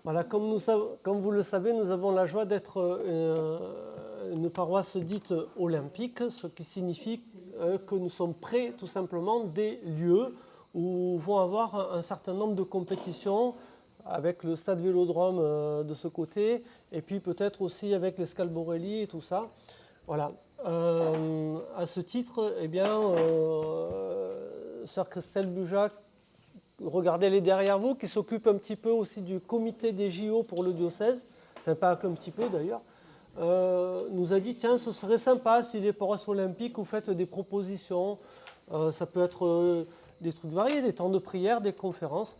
Voilà, comme vous le savez, nous avons la joie d'être une paroisse dite olympique, ce qui signifie que nous sommes près tout simplement des lieux où vont avoir un certain nombre de compétitions, avec le stade Vélodrome de ce côté, et puis peut-être aussi avec les Scalborelli et tout ça. Voilà. À ce titre, eh bien, sœur Christelle Bujac, regardez les derrière vous, qui s'occupe un petit peu aussi du comité des JO pour le diocèse, enfin pas qu'un petit peu d'ailleurs, nous a dit tiens, ce serait sympa si les paroisses olympiques vous faites des propositions, ça peut être des trucs variés, des temps de prière, des conférences.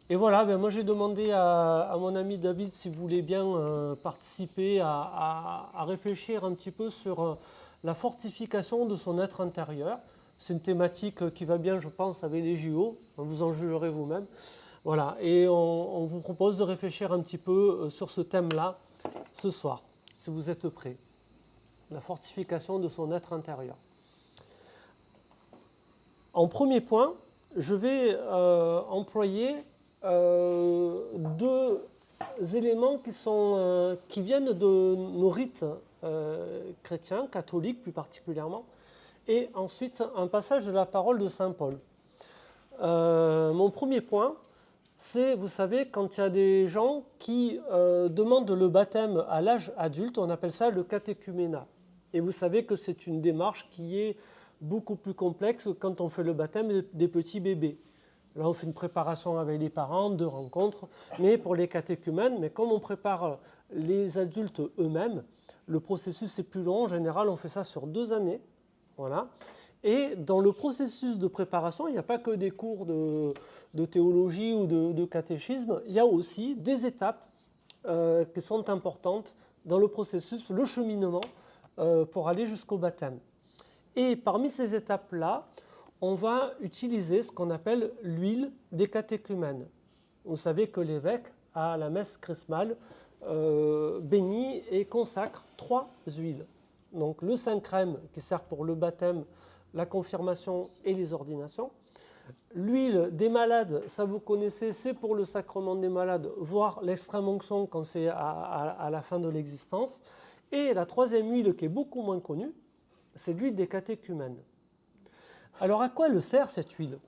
Et voilà, ben moi j'ai demandé à mon ami David s'il voulait bien participer à réfléchir un petit peu sur la fortification de son être intérieur. C'est une thématique qui va bien, je pense, avec les JO. Vous en jugerez vous-même. Voilà, et on vous propose de réfléchir un petit peu sur ce thème-là ce soir, si vous êtes prêts. La fortification de son être intérieur. En premier point, je vais employer deux éléments qui viennent de nos rites chrétiens, catholiques plus particulièrement, et ensuite un passage de la parole de saint Paul. Mon premier point, c'est, vous savez, quand il y a des gens qui demandent le baptême à l'âge adulte, on appelle ça le catéchuménat. Et vous savez que c'est une démarche qui est beaucoup plus complexe que quand on fait le baptême des petits bébés. Là, on fait une préparation avec les parents, 2 rencontres, mais pour les catéchumènes, mais comme on prépare les adultes eux-mêmes, le processus est plus long. En général, on fait ça sur 2 années. Voilà. Et dans le processus de préparation, il n'y a pas que des cours de théologie ou de catéchisme, il y a aussi des étapes qui sont importantes dans le processus, le cheminement pour aller jusqu'au baptême. Et parmi ces étapes-là, on va utiliser ce qu'on appelle l'huile des catéchumènes. Vous savez que l'évêque, à la messe chrismale, bénit et consacre 3 huiles. Donc le Saint-Crème qui sert pour le baptême, la confirmation et les ordinations. L'huile des malades, ça vous connaissez, c'est pour le sacrement des malades, voire l'extrême-onction quand c'est à la fin de l'existence. Et la 3e huile qui est beaucoup moins connue, c'est l'huile des catéchumènes. Alors à quoi elle sert cette huile?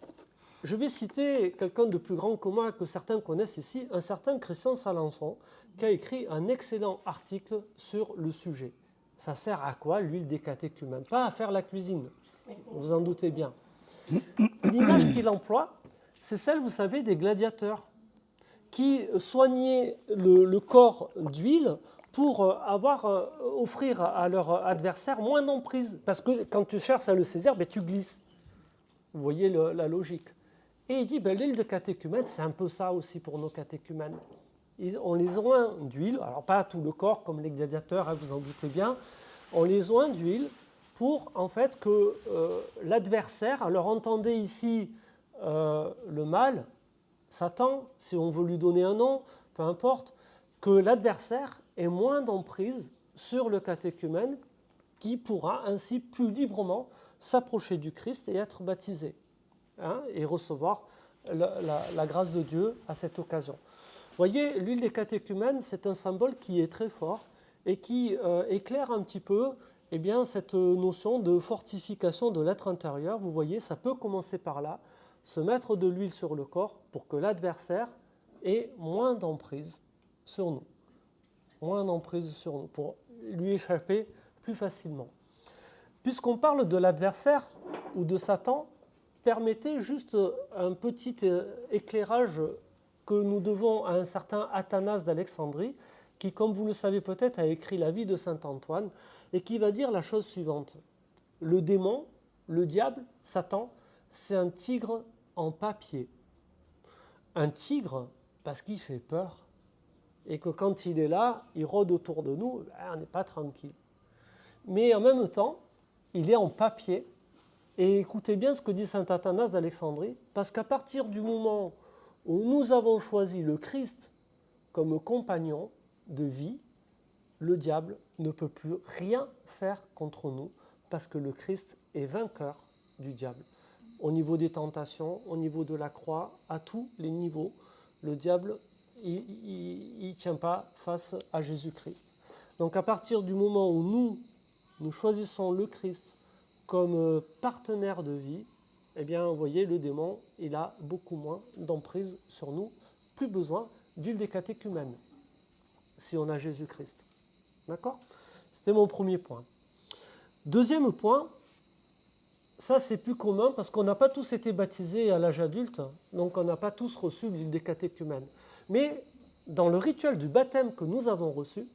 Je vais citer quelqu'un de plus grand que moi, que certains connaissent ici, un certain Christian Salençon, qui a écrit un excellent article sur le sujet. Ça sert à quoi l'huile des catéchumènes? Pas à faire la cuisine, vous en doutez bien. L'image qu'il emploie, c'est celle, vous savez, des gladiateurs qui soignaient le corps d'huile pour offrir à leur adversaire moins d'emprise. Parce que quand tu cherches à le saisir, ben, tu glisses. Vous voyez la logique. Et il dit, ben, l'huile de catéchumène, c'est un peu ça aussi pour nos catéchumènes. On les oint d'huile, alors pas tout le corps comme les gladiateurs, hein, vous en doutez bien, on les oint d'huile pour en fait que l'adversaire, alors entendez ici le mal, Satan, si on veut lui donner un nom, peu importe, que l'adversaire ait moins d'emprise sur le catéchumène qui pourra ainsi plus librement s'approcher du Christ et être baptisé, hein, et recevoir la grâce de Dieu à cette occasion. Vous voyez, l'huile des catéchumènes, c'est un symbole qui est très fort et qui éclaire un petit peu eh bien, cette notion de fortification de l'être intérieur. Vous voyez, ça peut commencer par là, se mettre de l'huile sur le corps pour que l'adversaire ait moins d'emprise sur nous. Moins d'emprise sur nous, pour lui échapper plus facilement. Puisqu'on parle de l'adversaire ou de Satan, permettez juste un petit éclairage que nous devons à un certain Athanase d'Alexandrie, qui, comme vous le savez peut-être, a écrit la vie de saint Antoine, et qui va dire la chose suivante. Le démon, le diable, Satan, c'est un tigre en papier. Un tigre parce qu'il fait peur, et que quand il est là, il rôde autour de nous, on n'est pas tranquille. Mais en même temps, il est en papier, et écoutez bien ce que dit saint Athanase d'Alexandrie, parce qu'à partir du moment où nous avons choisi le Christ comme compagnon de vie, le diable ne peut plus rien faire contre nous parce que le Christ est vainqueur du diable. Au niveau des tentations, au niveau de la croix, à tous les niveaux, le diable il ne tient pas face à Jésus-Christ. Donc à partir du moment où nous choisissons le Christ comme partenaire de vie, eh bien, vous voyez, le démon, il a beaucoup moins d'emprise sur nous, plus besoin d'huile des catéchumènes, si on a Jésus-Christ. D'accord ? C'était mon premier point. Deuxième point, ça c'est plus commun parce qu'on n'a pas tous été baptisés à l'âge adulte, donc on n'a pas tous reçu l'huile des catéchumènes. Mais dans le rituel du baptême que nous avons reçu,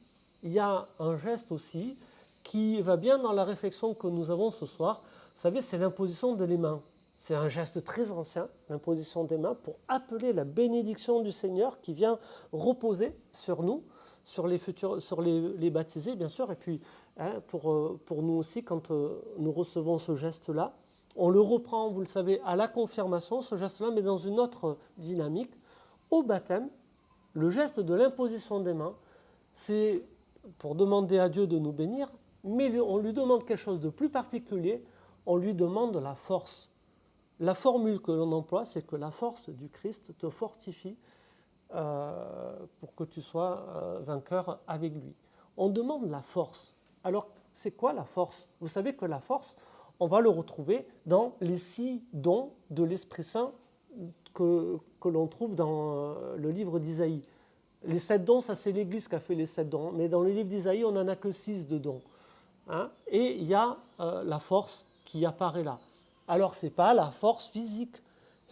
il y a un geste aussi qui va bien dans la réflexion que nous avons ce soir. Vous savez, c'est l'imposition de les mains. C'est un geste très ancien, l'imposition des mains, pour appeler la bénédiction du Seigneur qui vient reposer sur nous, sur les baptisés, bien sûr, et puis pour nous aussi, quand nous recevons ce geste-là, on le reprend, vous le savez, à la confirmation, ce geste-là, mais dans une autre dynamique. Au baptême, le geste de l'imposition des mains, c'est pour demander à Dieu de nous bénir, mais on lui demande quelque chose de plus particulier, on lui demande la force. La formule que l'on emploie, c'est que la force du Christ te fortifie pour que tu sois vainqueur avec lui. On demande la force. Alors, c'est quoi la force ? Vous savez que la force, on va le retrouver dans les 6 dons de l'Esprit Saint que l'on trouve dans le livre d'Isaïe. Les 7 dons, ça c'est l'Église qui a fait les 7 dons, mais dans le livre d'Isaïe, on n'en a que 6 de dons. Et il y a la force qui apparaît là. Alors, ce n'est pas la force physique.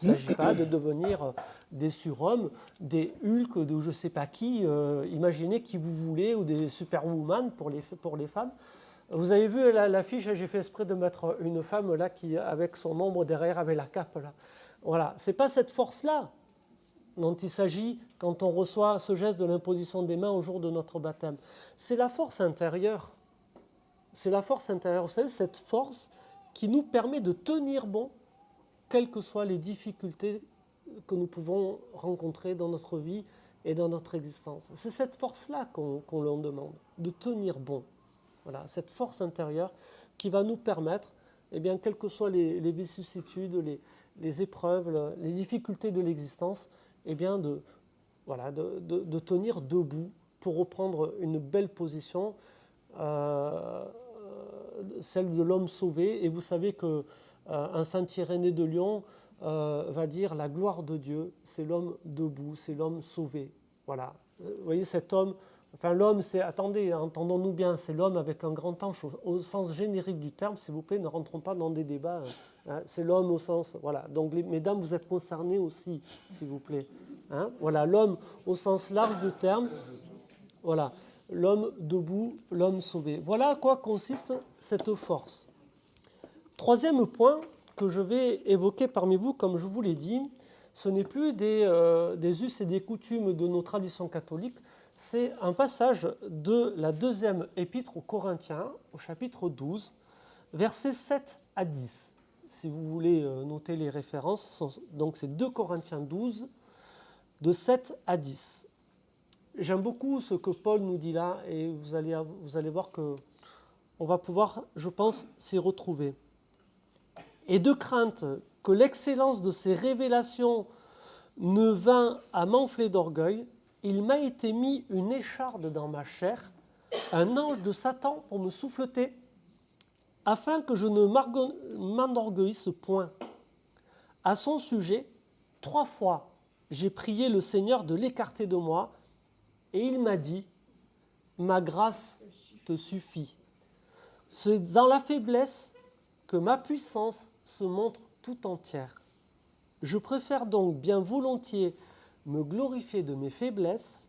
Il ne s'agit pas de devenir des surhommes, des Hulk, de je ne sais pas qui, imaginez qui vous voulez, ou des superwoman pour les femmes. Vous avez vu l'affiche, j'ai fait exprès de mettre une femme là qui, avec son ombre derrière, avait la cape là. Voilà, ce n'est pas cette force-là dont il s'agit quand on reçoit ce geste de l'imposition des mains au jour de notre baptême. C'est la force intérieure. C'est la force intérieure. Vous savez, cette force qui nous permet de tenir bon, quelles que soient les difficultés que nous pouvons rencontrer dans notre vie et dans notre existence. C'est cette force-là qu'on leur demande, de tenir bon. Voilà, cette force intérieure qui va nous permettre, eh bien, quelles que soient les vicissitudes, les épreuves, les difficultés de l'existence, eh bien, de tenir debout pour reprendre une belle position, celle de l'homme sauvé. Et vous savez qu'un saint Irénée de Lyon va dire la gloire de Dieu, c'est l'homme debout, c'est l'homme sauvé. Voilà. Vous voyez, cet homme, enfin l'homme, c'est, attendez, entendons-nous bien, c'est l'homme avec un grand H au sens générique du terme, s'il vous plaît, ne rentrons pas dans des débats. C'est l'homme au sens, voilà. Donc, mesdames, vous êtes concernées aussi, s'il vous plaît. Voilà, l'homme au sens large du terme, voilà. L'homme debout, l'homme sauvé. Voilà à quoi consiste cette force. Troisième point que je vais évoquer parmi vous, comme je vous l'ai dit, ce n'est plus des us et des coutumes de nos traditions catholiques, c'est un passage de la deuxième épître aux Corinthiens, au chapitre 12, versets 7 à 10. Si vous voulez noter les références, donc c'est 2 Corinthiens 12, de 7 à 10. J'aime beaucoup ce que Paul nous dit là, et vous allez voir qu'on va pouvoir, je pense, s'y retrouver. Et de crainte que l'excellence de ces révélations ne vint à m'enfler d'orgueil, il m'a été mis une écharde dans ma chair, un ange de Satan pour me souffleter, afin que je ne m'enorgueillisse point. À son sujet, 3 fois, j'ai prié le Seigneur de l'écarter de moi, et il m'a dit, ma grâce te suffit. C'est dans la faiblesse que ma puissance se montre tout entière. Je préfère donc bien volontiers me glorifier de mes faiblesses,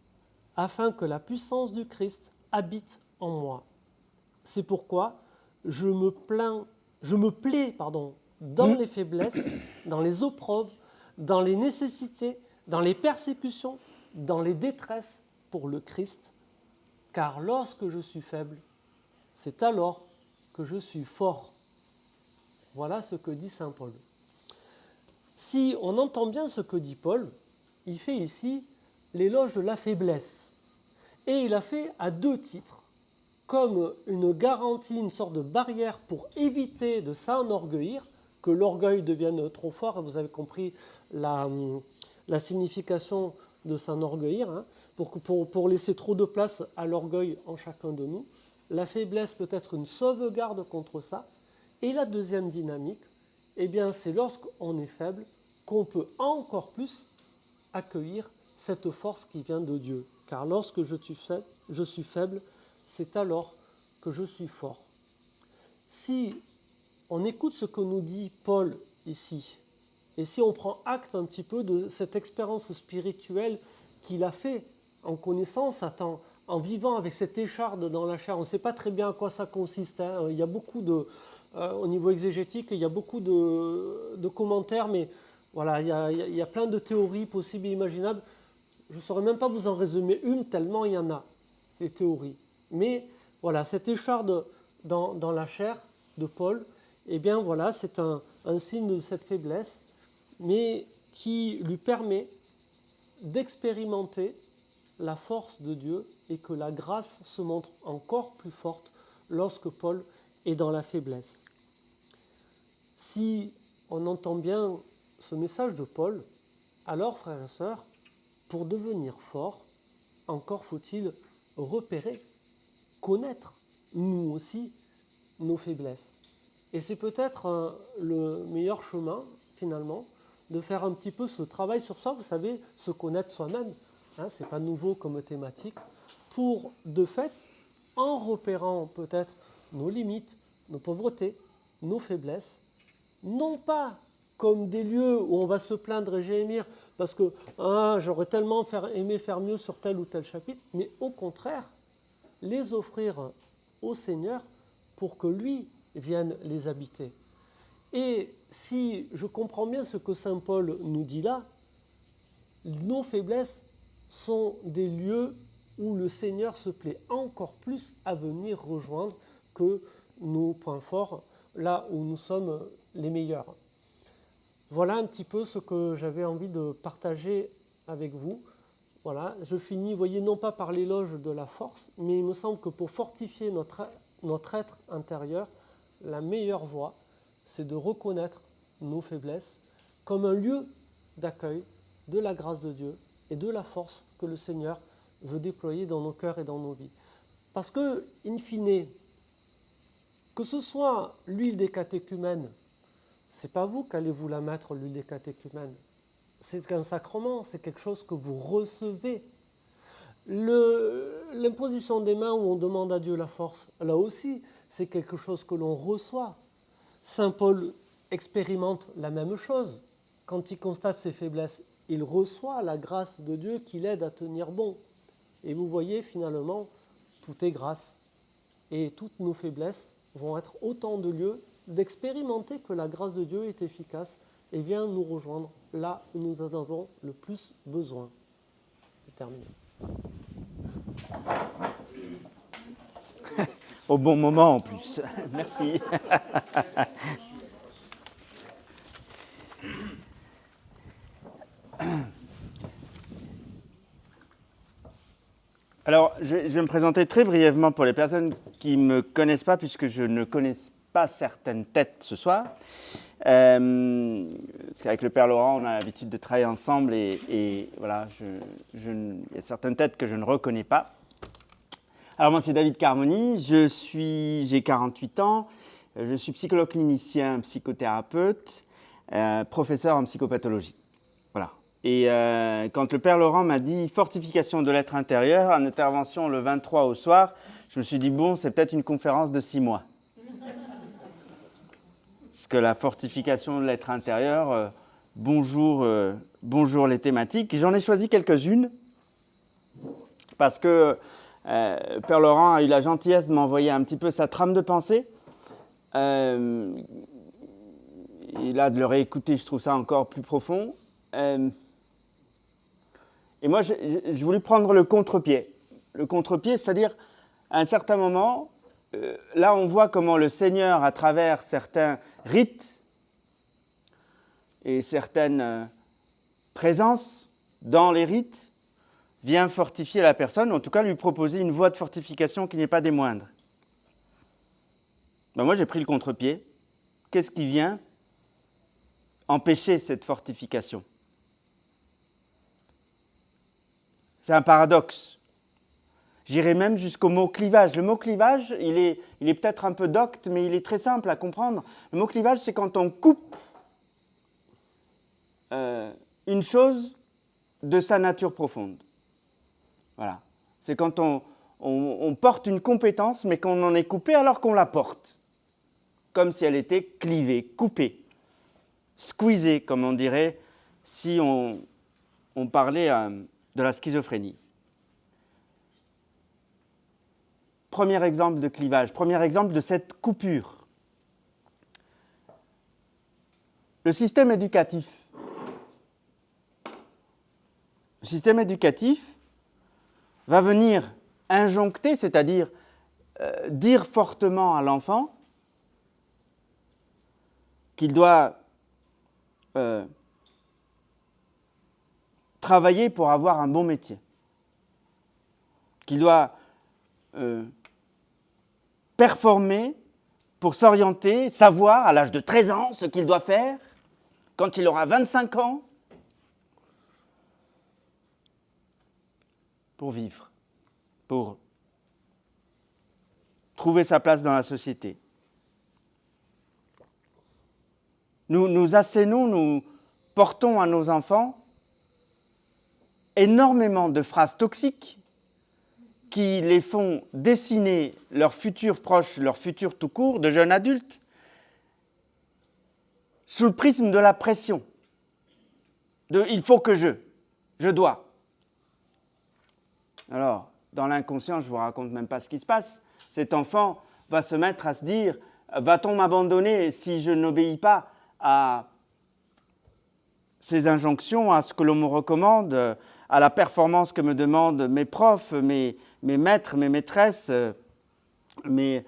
afin que la puissance du Christ habite en moi. C'est pourquoi je me plais dans les faiblesses, dans les épreuves, dans les nécessités, dans les persécutions, dans les détresses pour le Christ, car lorsque je suis faible, c'est alors que je suis fort. Voilà ce que dit saint Paul. Si on entend bien ce que dit Paul, il fait ici l'éloge de la faiblesse. Et il a fait à 2 titres, comme une garantie, une sorte de barrière pour éviter de s'enorgueillir, que l'orgueil devienne trop fort. Vous avez compris la signification de s'enorgueillir, hein, pour laisser trop de place à l'orgueil en chacun de nous. La faiblesse peut être une sauvegarde contre ça. Et la deuxième dynamique, eh bien, c'est lorsqu'on est faible qu'on peut encore plus accueillir cette force qui vient de Dieu. Car lorsque je suis faible, c'est alors que je suis fort. Si on écoute ce que nous dit Paul ici, et si on prend acte un petit peu de cette expérience spirituelle qu'il a fait en connaissance, en vivant avec cette écharde dans la chair, on ne sait pas très bien à quoi ça consiste. Hein. Il y a beaucoup au niveau exégétique, il y a beaucoup de commentaires, mais voilà, il y a plein de théories possibles et imaginables. Je ne saurais même pas vous en résumer une, tellement il y en a, des théories. Mais voilà, cette écharde dans la chair de Paul, eh bien voilà, c'est un signe de cette faiblesse, mais qui lui permet d'expérimenter la force de Dieu et que la grâce se montre encore plus forte lorsque Paul est dans la faiblesse. Si on entend bien ce message de Paul, alors, frères et sœurs, pour devenir fort, encore faut-il repérer, connaître, nous aussi, nos faiblesses. Et c'est peut-être le meilleur chemin, finalement, de faire un petit peu ce travail sur soi, vous savez, se connaître soi-même, hein, ce n'est pas nouveau comme thématique, pour, de fait, en repérant peut-être nos limites, nos pauvretés, nos faiblesses, non pas comme des lieux où on va se plaindre et gémir parce que j'aurais tellement aimé faire mieux sur tel ou tel chapitre, mais au contraire, les offrir au Seigneur pour que lui vienne les habiter. Et si je comprends bien ce que saint Paul nous dit là, nos faiblesses sont des lieux où le Seigneur se plaît encore plus à venir rejoindre que nos points forts, là où nous sommes les meilleurs. Voilà un petit peu ce que j'avais envie de partager avec vous. Voilà, je finis, voyez, non pas par l'éloge de la force, mais il me semble que pour fortifier notre être intérieur, la meilleure voie, c'est de reconnaître nos faiblesses comme un lieu d'accueil de la grâce de Dieu et de la force que le Seigneur veut déployer dans nos cœurs et dans nos vies. Parce que, in fine, que ce soit l'huile des catéchumènes, ce n'est pas vous qu'allez vous la mettre, l'huile des catéchumènes. C'est un sacrement, c'est quelque chose que vous recevez. L'imposition des mains où on demande à Dieu la force, là aussi, c'est quelque chose que l'on reçoit. Saint Paul expérimente la même chose. Quand il constate ses faiblesses, il reçoit la grâce de Dieu qui l'aide à tenir bon. Et vous voyez, finalement, tout est grâce. Et toutes nos faiblesses vont être autant de lieux d'expérimenter que la grâce de Dieu est efficace et vient nous rejoindre là où nous en avons le plus besoin. C'est terminé. Au bon moment en plus. Merci. Alors, je vais me présenter très brièvement pour les personnes qui ne me connaissent pas, puisque je ne connais pas certaines têtes ce soir. Parce qu'avec le Père Laurent, on a l'habitude de travailler ensemble et voilà, il y a certaines têtes que je ne reconnais pas. Alors moi, c'est David Carmoni, j'ai 48 ans, je suis psychologue clinicien, psychothérapeute, professeur en psychopathologie. Voilà. Et quand le Père Laurent m'a dit « fortification de l'être intérieur » en intervention le 23 au soir, je me suis dit « bon, c'est peut-être une conférence de 6 mois ». Parce que la fortification de l'être intérieur, bonjour les thématiques. J'en ai choisi quelques-unes parce que Père Laurent a eu la gentillesse de m'envoyer un petit peu sa trame de pensée. Et là, de le réécouter, je trouve ça encore plus profond. Et moi, je voulais prendre le contre-pied. Le contre-pied, c'est-à-dire, à un certain moment, là, on voit comment le Seigneur, à travers certains rites et certaines présences dans les rites, vient fortifier la personne, en tout cas lui proposer une voie de fortification qui n'est pas des moindres. Ben moi, j'ai pris le contre-pied. Qu'est-ce qui vient empêcher cette fortification ? C'est un paradoxe. J'irai même jusqu'au mot clivage. Le mot clivage, il est peut-être un peu docte, mais il est très simple à comprendre. Le mot clivage, c'est quand on coupe une chose de sa nature profonde. Voilà. C'est quand on porte une compétence, mais qu'on en est coupé alors qu'on la porte. Comme si elle était clivée, coupée, squeezée, comme on dirait si on parlait de la schizophrénie. Premier exemple de clivage, premier exemple de cette coupure. Le système éducatif. Le système éducatif va venir injoncter, c'est-à-dire dire fortement à l'enfant qu'il doit travailler pour avoir un bon métier, qu'il doit performer pour s'orienter, savoir à l'âge de 13 ans ce qu'il doit faire, quand il aura 25 ans, pour vivre, pour trouver sa place dans la société. Nous assénons, nous portons à nos enfants énormément de phrases toxiques qui les font dessiner leur futur proche, leur futur tout court, de jeunes adultes, sous le prisme de la pression, de « il faut que je dois ». Alors, dans l'inconscient, je ne vous raconte même pas ce qui se passe. Cet enfant va se mettre à se dire « va-t-on m'abandonner si je n'obéis pas à ces injonctions, à ce que l'on me recommande, à la performance que me demandent mes profs, mes maîtres, mes maîtresses, les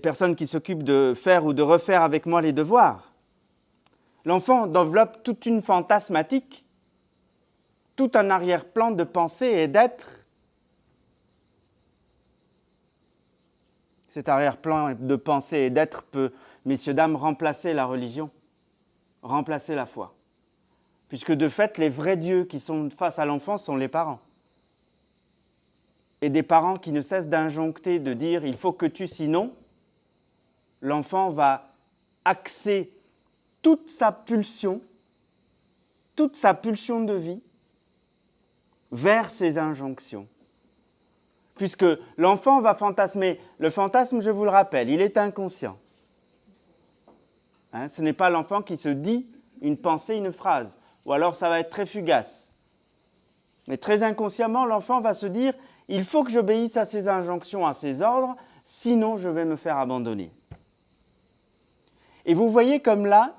personnes qui s'occupent de faire ou de refaire avec moi les devoirs ». L'enfant développe toute une fantasmatique, tout un arrière-plan de pensée et d'être. Cet arrière-plan de pensée et d'être peut, messieurs, dames, remplacer la religion, remplacer la foi. Puisque de fait, les vrais dieux qui sont face à l'enfant sont les parents. Et des parents qui ne cessent d'injoncter, de dire « il faut que tu, sinon », l'enfant va axer toute sa pulsion de vie vers ces injonctions. Puisque l'enfant va fantasmer. Le fantasme, je vous le rappelle, il est inconscient. Ce n'est pas l'enfant qui se dit une pensée, une phrase. Ou alors ça va être très fugace. Mais très inconsciemment, l'enfant va se dire « il faut que j'obéisse à ces injonctions, à ces ordres, sinon je vais me faire abandonner ». Et vous voyez comme là,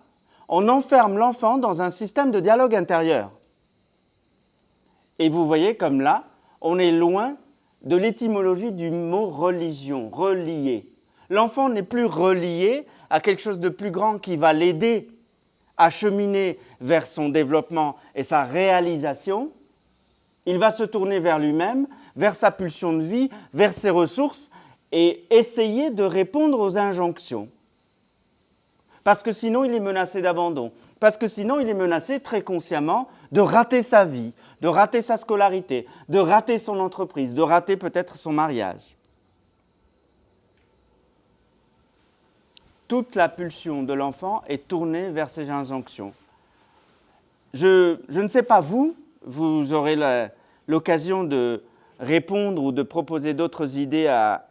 on enferme l'enfant dans un système de dialogue intérieur. Et vous voyez comme là, on est loin de l'étymologie du mot religion, relié. L'enfant n'est plus relié à quelque chose de plus grand qui va l'aider à cheminer vers son développement et sa réalisation. Il va se tourner vers lui-même, vers sa pulsion de vie, vers ses ressources et essayer de répondre aux injonctions. Parce que sinon, il est menacé d'abandon. Parce que sinon, il est menacé très consciemment de rater sa vie, de rater sa scolarité, de rater son entreprise, de rater peut-être son mariage. Toute la pulsion de l'enfant est tournée vers ces injonctions. Je ne sais pas vous aurez l'occasion de répondre ou de proposer d'autres idées à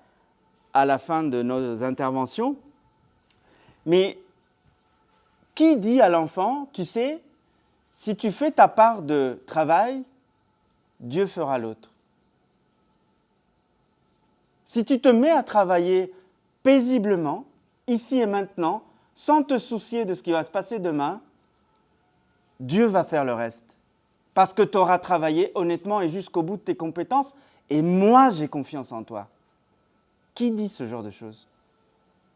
la fin de nos interventions, mais qui dit à l'enfant, tu sais, si tu fais ta part de travail, Dieu fera l'autre. Si tu te mets à travailler paisiblement, ici et maintenant, sans te soucier de ce qui va se passer demain, Dieu va faire le reste. Parce que tu auras travaillé honnêtement et jusqu'au bout de tes compétences, et moi j'ai confiance en toi. Qui dit ce genre de choses?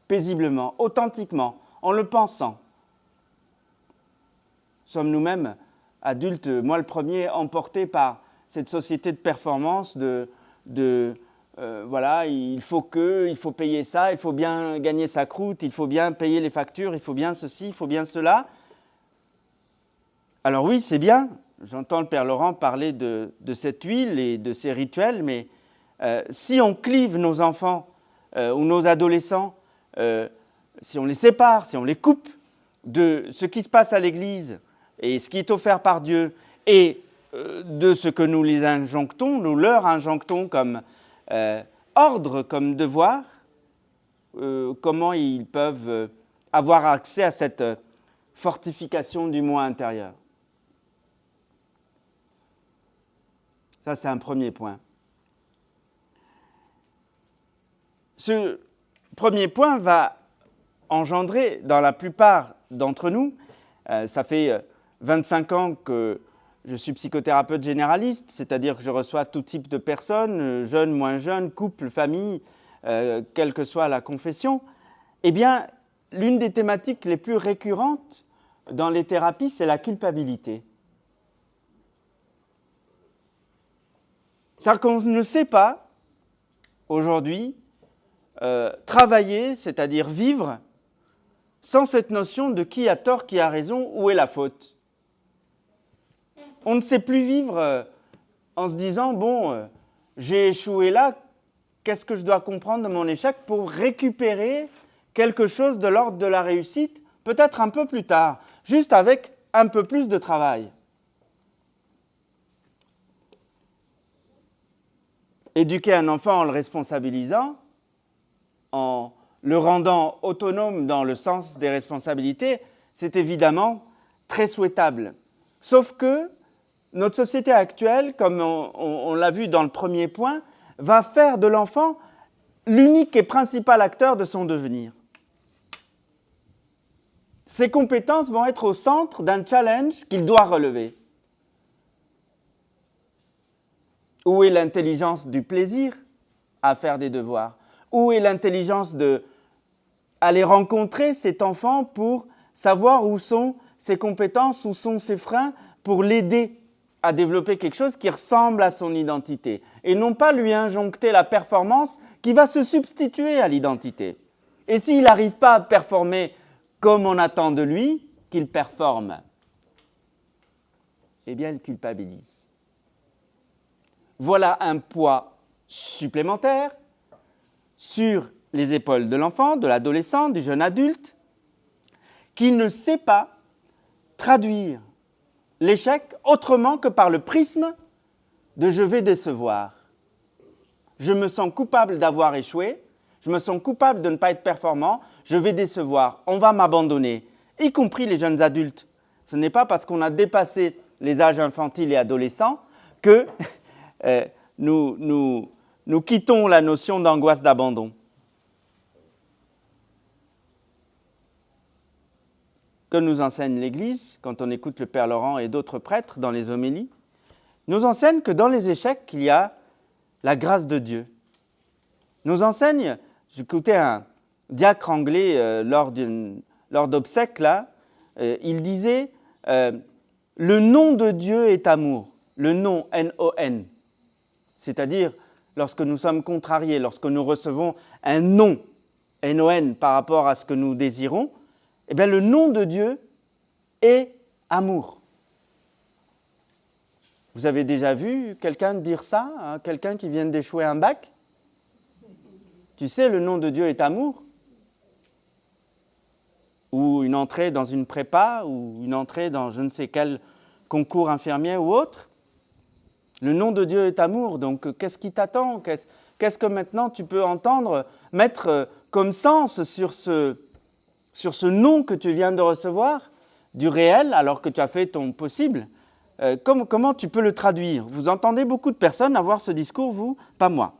Paisiblement, authentiquement, en le pensant. Sommes nous-mêmes, adultes, moi le premier, emportés par cette société de performance, voilà, il faut payer ça, il faut bien gagner sa croûte, il faut bien payer les factures, il faut bien ceci, il faut bien cela. Alors oui, c'est bien, j'entends le Père Laurent parler de cette huile et de ces rituels, mais si on clive nos enfants ou nos adolescents, si on les sépare, si on les coupe de ce qui se passe à l'Église et ce qui est offert par Dieu et de ce que nous les injonctons, nous leur injonctons comme ordre, comme devoir, comment ils peuvent avoir accès à cette fortification du moi intérieur. Ça, c'est un premier point. Ce premier point va engendrer dans la plupart d'entre nous, ça fait 25 ans que je suis psychothérapeute généraliste, c'est-à-dire que je reçois tout type de personnes, jeunes, moins jeunes, couples, familles, quelle que soit la confession. Eh bien, l'une des thématiques les plus récurrentes dans les thérapies, c'est la culpabilité. C'est-à-dire qu'on ne sait pas, aujourd'hui, travailler, c'est-à-dire vivre, sans cette notion de qui a tort, qui a raison, où est la faute. On ne sait plus vivre en se disant, bon, j'ai échoué là, qu'est-ce que je dois comprendre de mon échec pour récupérer quelque chose de l'ordre de la réussite, peut-être un peu plus tard, juste avec un peu plus de travail. Éduquer un enfant en le responsabilisant, en le rendant autonome dans le sens des responsabilités, c'est évidemment très souhaitable. Sauf que notre société actuelle, comme on l'a vu dans le premier point, va faire de l'enfant l'unique et principal acteur de son devenir. Ses compétences vont être au centre d'un challenge qu'il doit relever. Où est l'intelligence du plaisir à faire des devoirs? Où est l'intelligence d'aller rencontrer cet enfant pour savoir où sont ses compétences, où sont ses freins, pour l'aider à développer quelque chose qui ressemble à son identité et non pas lui injoncter la performance qui va se substituer à l'identité. Et s'il n'arrive pas à performer comme on attend de lui qu'il performe, eh bien il culpabilise. Voilà un poids supplémentaire sur les épaules de l'enfant, de l'adolescent, du jeune adulte, qui ne sait pas traduire l'échec autrement que par le prisme de « je vais décevoir ». Je me sens coupable d'avoir échoué, je me sens coupable de ne pas être performant, je vais décevoir, on va m'abandonner, y compris les jeunes adultes. Ce n'est pas parce qu'on a dépassé les âges infantiles et adolescents que nous quittons la notion d'angoisse d'abandon. Que nous enseigne l'Église, quand on écoute le Père Laurent et d'autres prêtres dans les homélies, nous enseigne que dans les échecs, il y a la grâce de Dieu. Nous enseigne, j'écoutais un diacre anglais lors d'obsèques, là, il disait le nom de Dieu est amour, le nom, N-O-N. C'est-à-dire, lorsque nous sommes contrariés, lorsque nous recevons un nom, N-O-N, par rapport à ce que nous désirons, eh bien, le nom de Dieu est amour. Vous avez déjà vu quelqu'un dire ça, hein, quelqu'un qui vient d'échouer un bac? Tu sais, le nom de Dieu est amour. Ou une entrée dans une prépa, ou une entrée dans je ne sais quel concours infirmier ou autre. Le nom de Dieu est amour, donc qu'est-ce qui t'attend? Qu'est-ce que maintenant tu peux entendre, mettre comme sens sur ce nom que tu viens de recevoir, du réel, alors que tu as fait ton possible? Comment tu peux le traduire? Vous entendez beaucoup de personnes avoir ce discours, vous, pas moi.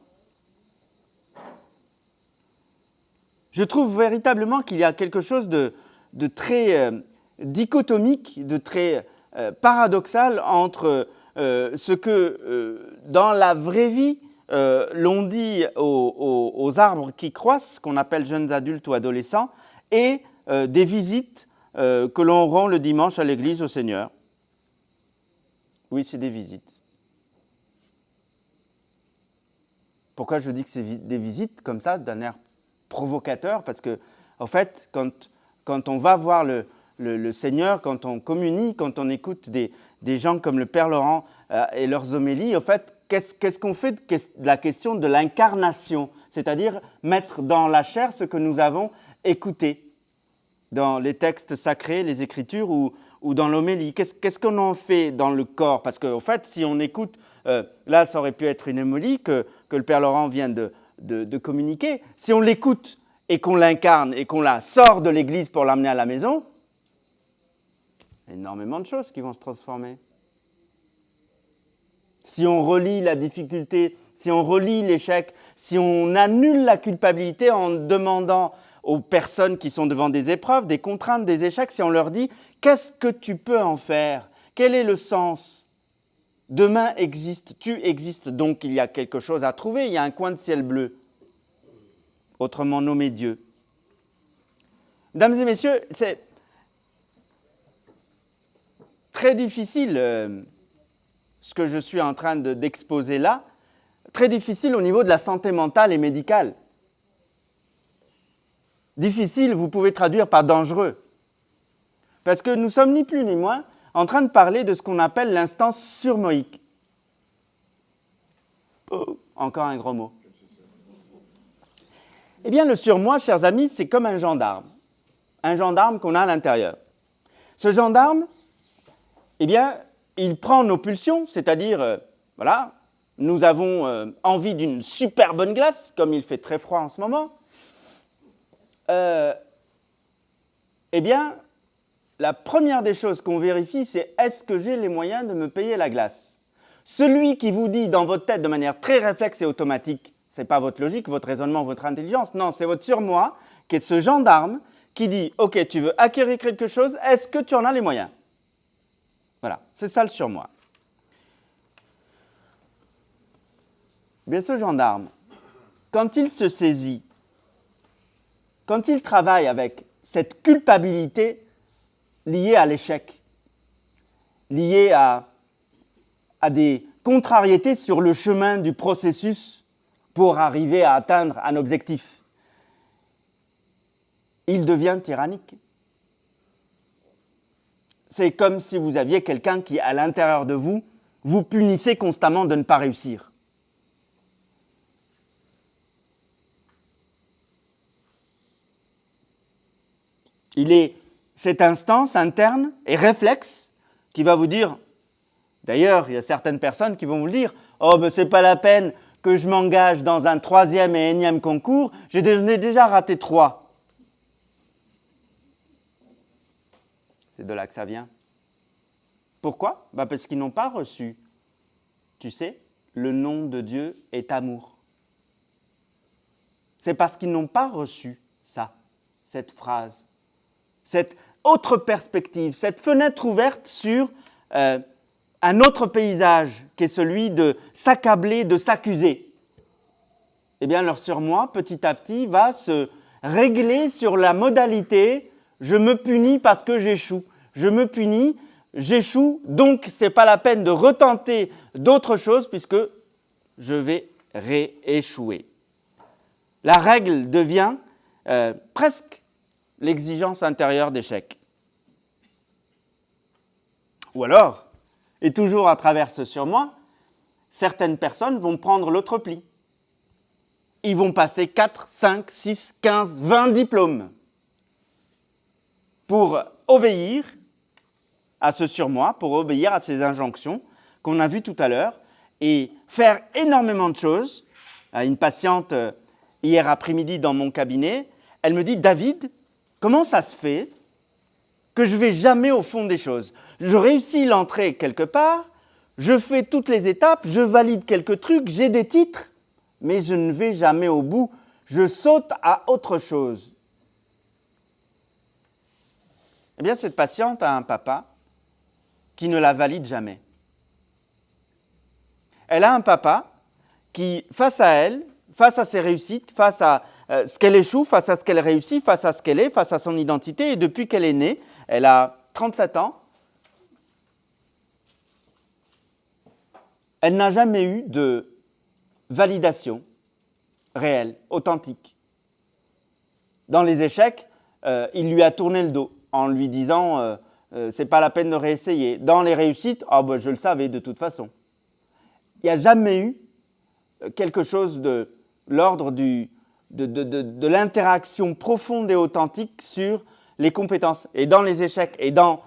Je trouve véritablement qu'il y a quelque chose de très dichotomique, de très paradoxal entre ce que dans la vraie vie l'on dit aux arbres qui croissent, qu'on appelle jeunes adultes ou adolescents, et des visites que l'on rend le dimanche à l'église au Seigneur. Oui, c'est des visites. Pourquoi je dis que c'est des visites comme ça, d'un air provocateur? Parce que, en fait, quand on va voir le Seigneur, quand on communie, quand on écoute des gens comme le Père Laurent et leurs homélies, en fait, qu'est-ce qu'on fait de la question de l'incarnation, c'est-à-dire mettre dans la chair ce que nous avons écouté dans les textes sacrés, les Écritures ou dans l'homélie. Qu'est-ce qu'on en fait dans le corps? Parce qu'en fait, si on écoute, là, ça aurait pu être une homélie que le Père Laurent vient de communiquer. Si on l'écoute et qu'on l'incarne et qu'on la sort de l'église pour l'amener à la maison, énormément de choses qui vont se transformer. Si on relie la difficulté, si on relie l'échec, si on annule la culpabilité en demandant aux personnes qui sont devant des épreuves, des contraintes, des échecs, si on leur dit « Qu'est-ce que tu peux en faire? Quel est le sens? Demain existe, tu existes, donc il y a quelque chose à trouver, il y a un coin de ciel bleu. » Autrement nommé Dieu. Mesdames et messieurs, c'est très difficile ce que je suis en train d'exposer là, très difficile au niveau de la santé mentale et médicale. Difficile, vous pouvez traduire par dangereux. Parce que nous sommes ni plus ni moins en train de parler de ce qu'on appelle l'instance surmoïque. Oh, encore un gros mot. Eh bien, le surmoi, chers amis, c'est comme un gendarme qu'on a à l'intérieur. Ce gendarme, eh bien, il prend nos pulsions, c'est-à-dire, voilà, nous avons envie d'une super bonne glace, comme il fait très froid en ce moment. Eh bien, la première des choses qu'on vérifie, c'est est-ce que j'ai les moyens de me payer la glace? Celui qui vous dit dans votre tête de manière très réflexe et automatique, ce n'est pas votre logique, votre raisonnement, votre intelligence, non, c'est votre surmoi qui est ce gendarme qui dit « Ok, tu veux acquérir quelque chose, est-ce que tu en as les moyens ?» Voilà, c'est ça le surmoi. Bien, ce gendarme, quand il se saisit, quand il travaille avec cette culpabilité liée à l'échec, liée à des contrariétés sur le chemin du processus pour arriver à atteindre un objectif, il devient tyrannique. C'est comme si vous aviez quelqu'un qui, à l'intérieur de vous, vous punissait constamment de ne pas réussir. Il est cette instance interne et réflexe qui va vous dire, d'ailleurs, il y a certaines personnes qui vont vous le dire, « Oh, ben c'est pas la peine que je m'engage dans un 3e et énième concours, j'ai déjà raté 3. » C'est de là que ça vient. Pourquoi? Ben parce qu'ils n'ont pas reçu. Tu sais, le nom de Dieu est amour. C'est parce qu'ils n'ont pas reçu ça, cette phrase, cette autre perspective, cette fenêtre ouverte sur un autre paysage qui est celui de s'accabler, de s'accuser. Eh bien, leur surmoi, petit à petit, va se régler sur la modalité « je me punis parce que j'échoue ». Je me punis, j'échoue, donc ce n'est pas la peine de retenter d'autres choses puisque je vais rééchouer. La règle devient presque l'exigence intérieure d'échec. Ou alors, et toujours à travers ce surmoi, certaines personnes vont prendre l'autre pli. Ils vont passer 4, 5, 6, 15, 20 diplômes pour obéir à ce surmoi, pour obéir à ces injonctions qu'on a vues tout à l'heure et faire énormément de choses. Une patiente, hier après-midi dans mon cabinet, elle me dit « David, comment ça se fait que je ne vais jamais au fond des choses? Je réussis l'entrée quelque part, je fais toutes les étapes, je valide quelques trucs, j'ai des titres, mais je ne vais jamais au bout, je saute à autre chose. » Eh bien, cette patiente a un papa qui ne la valide jamais. Elle a un papa qui, face à elle, face à ses réussites, face à ce qu'elle échoue, face à ce qu'elle réussit, face à ce qu'elle est, face à son identité, et depuis qu'elle est née, elle a 37 ans, elle n'a jamais eu de validation réelle, authentique. Dans les échecs, il lui a tourné le dos en lui disant c'est pas la peine de réessayer. Dans les réussites, je le savais de toute façon. Il n'y a jamais eu quelque chose de l'ordre de l'interaction profonde et authentique sur les compétences. Et dans les échecs, et dans,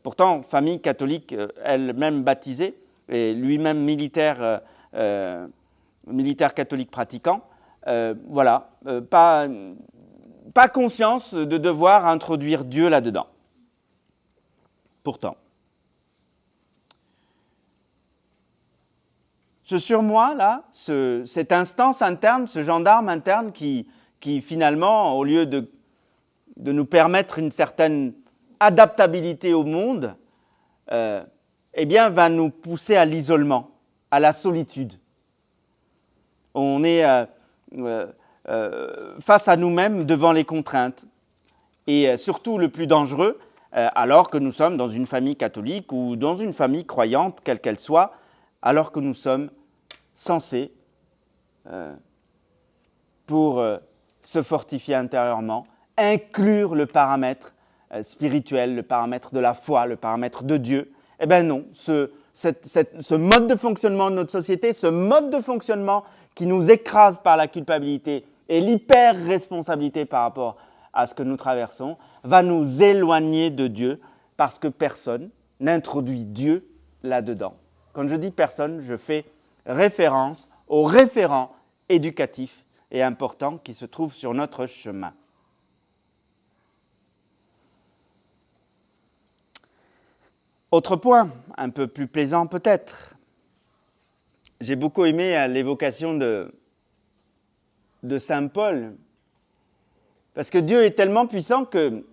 pourtant, famille catholique elle-même baptisée, et lui-même militaire catholique pratiquant, pas conscience de devoir introduire Dieu là-dedans. Pourtant. Ce surmoi, là, cette instance interne, ce gendarme interne qui finalement, au lieu de nous permettre une certaine adaptabilité au monde, va nous pousser à l'isolement, à la solitude. On est face à nous-mêmes devant les contraintes. Et surtout, le plus dangereux, alors que nous sommes dans une famille catholique ou dans une famille croyante, quelle qu'elle soit, alors que nous sommes censés, pour se fortifier intérieurement, inclure le paramètre spirituel, le paramètre de la foi, le paramètre de Dieu. Eh bien non, ce mode de fonctionnement de notre société, ce mode de fonctionnement qui nous écrase par la culpabilité et l'hyper-responsabilité par rapport à ce que nous traversons, va nous éloigner de Dieu parce que personne n'introduit Dieu là-dedans. Quand je dis personne, je fais référence aux référents éducatifs et importants qui se trouvent sur notre chemin. Autre point, un peu plus plaisant peut-être. J'ai beaucoup aimé l'évocation de saint Paul, parce que Dieu est tellement puissant que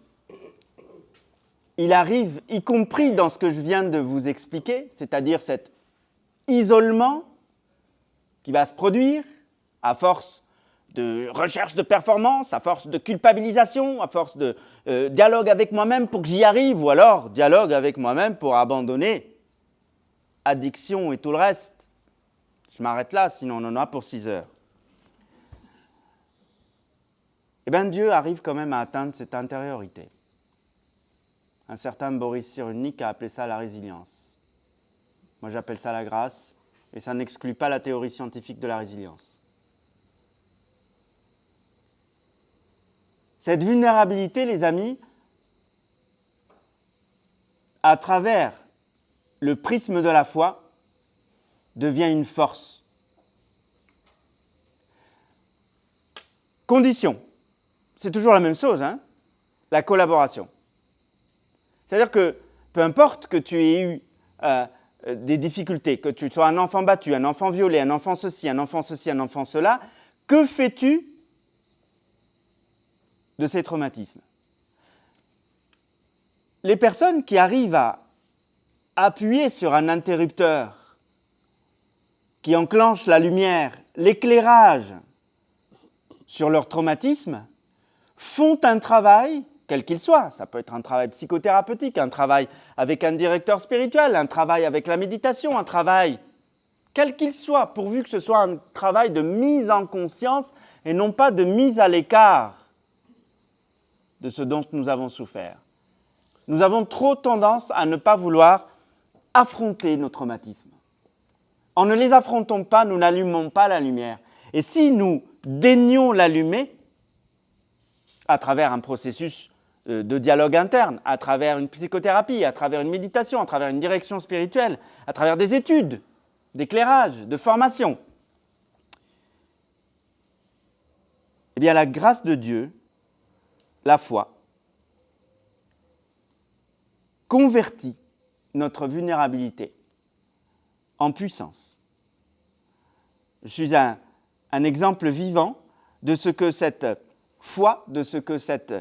il arrive, y compris dans ce que je viens de vous expliquer, c'est-à-dire cet isolement qui va se produire à force de recherche de performance, à force de culpabilisation, à force de dialogue avec moi-même pour que j'y arrive, ou alors dialogue avec moi-même pour abandonner addiction et tout le reste. Je m'arrête là, sinon on en a pour 6 heures. Eh bien, Dieu arrive quand même à atteindre cette intériorité. Un certain Boris Cyrulnik a appelé ça la résilience. Moi, j'appelle ça la grâce, et ça n'exclut pas la théorie scientifique de la résilience. Cette vulnérabilité, les amis, à travers le prisme de la foi, devient une force. Condition. C'est toujours la même chose, hein, la collaboration. C'est-à-dire que peu importe que tu aies eu des difficultés, que tu sois un enfant battu, un enfant violé, un enfant ceci, un enfant cela, que fais-tu de ces traumatismes? Les personnes qui arrivent à appuyer sur un interrupteur qui enclenche la lumière, l'éclairage sur leur traumatisme, font un travail, quel qu'il soit. Ça peut être un travail psychothérapeutique, un travail avec un directeur spirituel, un travail avec la méditation, un travail quel qu'il soit, pourvu que ce soit un travail de mise en conscience et non pas de mise à l'écart de ce dont nous avons souffert. Nous avons trop tendance à ne pas vouloir affronter nos traumatismes. En ne les affrontant pas, nous n'allumons pas la lumière. Et si nous daignons l'allumer, à travers un processus de dialogue interne, à travers une psychothérapie, à travers une méditation, à travers une direction spirituelle, à travers des études, d'éclairage, de formation, eh bien la grâce de Dieu, la foi, convertit notre vulnérabilité en puissance. Je suis un exemple vivant de ce que cette foi, de ce que cette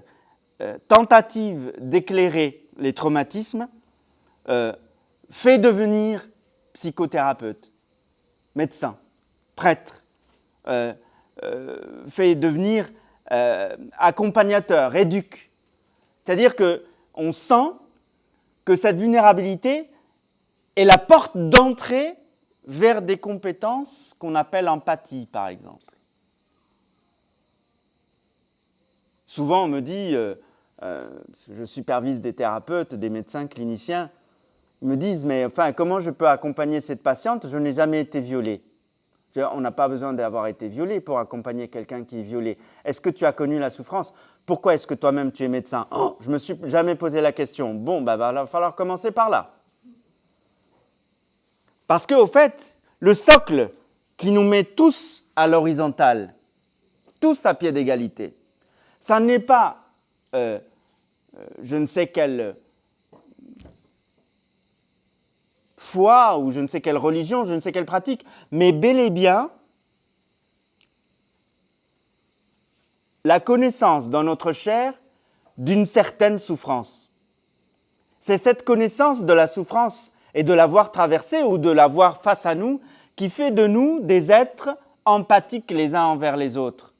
tentative d'éclairer les traumatismes fait devenir psychothérapeute, médecin, prêtre, fait devenir accompagnateur, éduque. C'est-à-dire qu'on sent que cette vulnérabilité est la porte d'entrée vers des compétences qu'on appelle empathie, par exemple. Souvent, on me dit parce que je supervise des thérapeutes, des médecins cliniciens, ils me disent, mais enfin, comment je peux accompagner cette patiente? Je n'ai jamais été violée. On n'a pas besoin d'avoir été violé pour accompagner quelqu'un qui est violé. Est-ce que tu as connu la souffrance? Pourquoi est-ce que toi-même tu es médecin? Oh, je ne me suis jamais posé la question. Bon, bah, va falloir commencer par là. Parce qu'au fait, le socle qui nous met tous à l'horizontale, tous à pied d'égalité, ça n'est pas je ne sais quelle foi ou je ne sais quelle religion, je ne sais quelle pratique, mais bel et bien la connaissance dans notre chair d'une certaine souffrance. C'est cette connaissance de la souffrance et de l'avoir traversée ou de l'avoir face à nous qui fait de nous des êtres empathiques les uns envers les autres.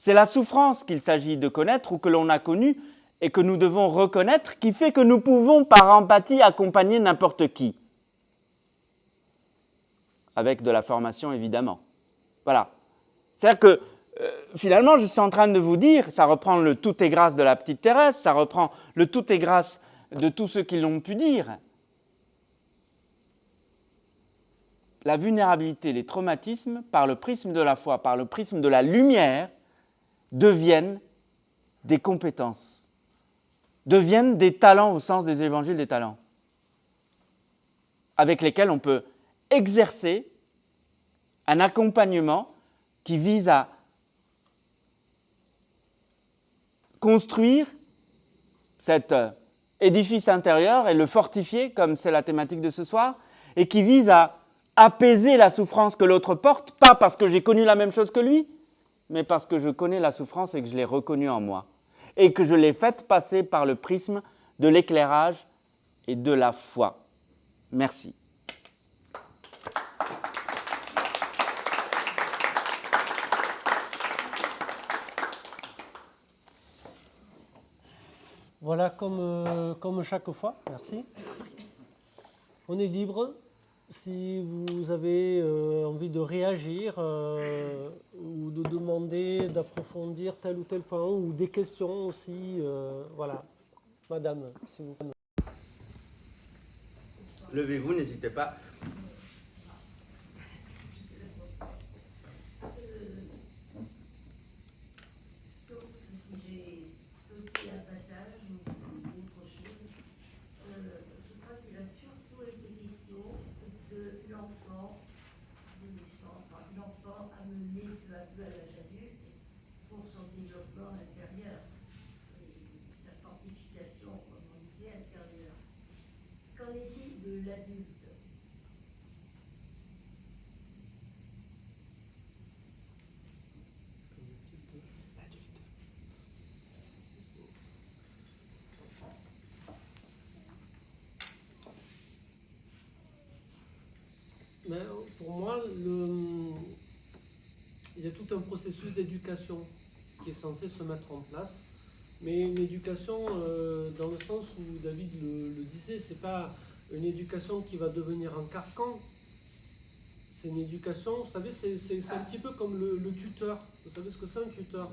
C'est la souffrance qu'il s'agit de connaître ou que l'on a connue et que nous devons reconnaître qui fait que nous pouvons par empathie accompagner n'importe qui. Avec de la formation évidemment. Voilà. C'est-à-dire que finalement je suis en train de vous dire, ça reprend le tout est grâce de la petite Thérèse, ça reprend le tout est grâce de tous ceux qui l'ont pu dire. La vulnérabilité, les traumatismes, par le prisme de la foi, par le prisme de la lumière, deviennent des compétences, deviennent des talents au sens des évangiles des talents, avec lesquels on peut exercer un accompagnement qui vise à construire cet édifice intérieur et le fortifier, comme c'est la thématique de ce soir, et qui vise à apaiser la souffrance que l'autre porte, pas parce que j'ai connu la même chose que lui, mais parce que je connais la souffrance et que je l'ai reconnue en moi, et que je l'ai faite passer par le prisme de l'éclairage et de la foi. Merci. Voilà, comme chaque fois, merci. On est libre. Si vous avez envie de réagir ou de demander, d'approfondir tel ou tel point, ou des questions aussi, voilà. Madame, si vous plaît. Levez-vous, n'hésitez pas. Mais pour moi, il y a tout un processus d'éducation qui est censé se mettre en place. Mais une éducation dans le sens où David le disait, c'est pas une éducation qui va devenir un carcan. C'est une éducation, vous savez, c'est un petit peu comme le tuteur. Vous savez ce que c'est un tuteur?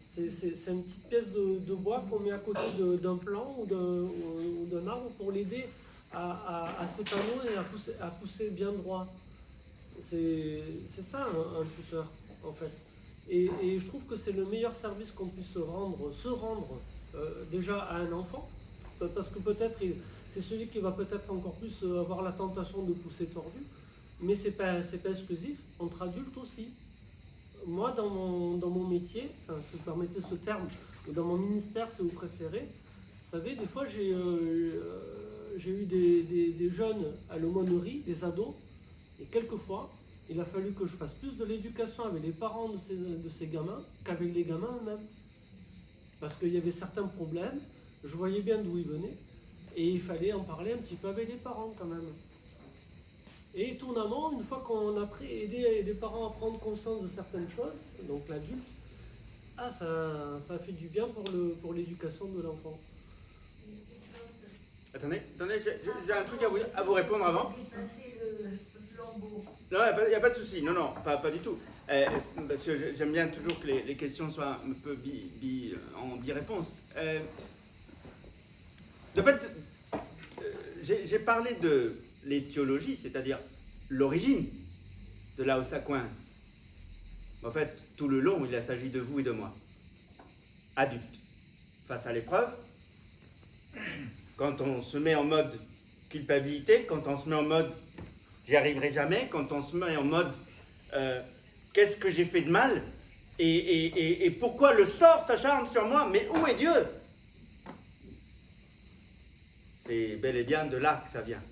C'est une petite pièce de bois qu'on met à côté d'un plan ou d'un arbre pour l'aider à s'épanouir et à pousser bien droit. C'est ça un tuteur, en fait. Et je trouve que c'est le meilleur service qu'on puisse se rendre déjà à un enfant, parce que peut-être c'est celui qui va peut-être encore plus avoir la tentation de pousser tordu, mais c'est pas exclusif, entre adultes aussi. Moi, dans mon métier, enfin, si vous permettez ce terme, ou dans mon ministère, si vous préférez, vous savez, des fois, j'ai eu des jeunes à l'aumônerie, des ados, et quelquefois, il a fallu que je fasse plus de l'éducation avec les parents de ces gamins qu'avec les gamins eux-mêmes. Parce qu'il y avait certains problèmes, je voyais bien d'où ils venaient, et il fallait en parler un petit peu avec les parents quand même. Et étonnamment, une fois qu'on a aidé les parents à prendre conscience de certaines choses, donc l'adulte, ça a fait du bien pour l'éducation de l'enfant. Attendez, j'ai un truc à vous répondre avant. Non, il n'y a pas de souci. Non, pas du tout. Parce que j'aime bien toujours que les questions soient un peu en bi-réponse. De fait, j'ai parlé de l'étiologie, c'est-à-dire l'origine de là où ça coince. En fait, tout le long, il s'agit de vous et de moi, adultes, face à l'épreuve. Quand on se met en mode culpabilité, quand on se met en mode j'y arriverai jamais, quand on se met en mode qu'est-ce que j'ai fait de mal et pourquoi le sort s'acharne sur moi, mais où est Dieu? C'est bel et bien de là que ça vient.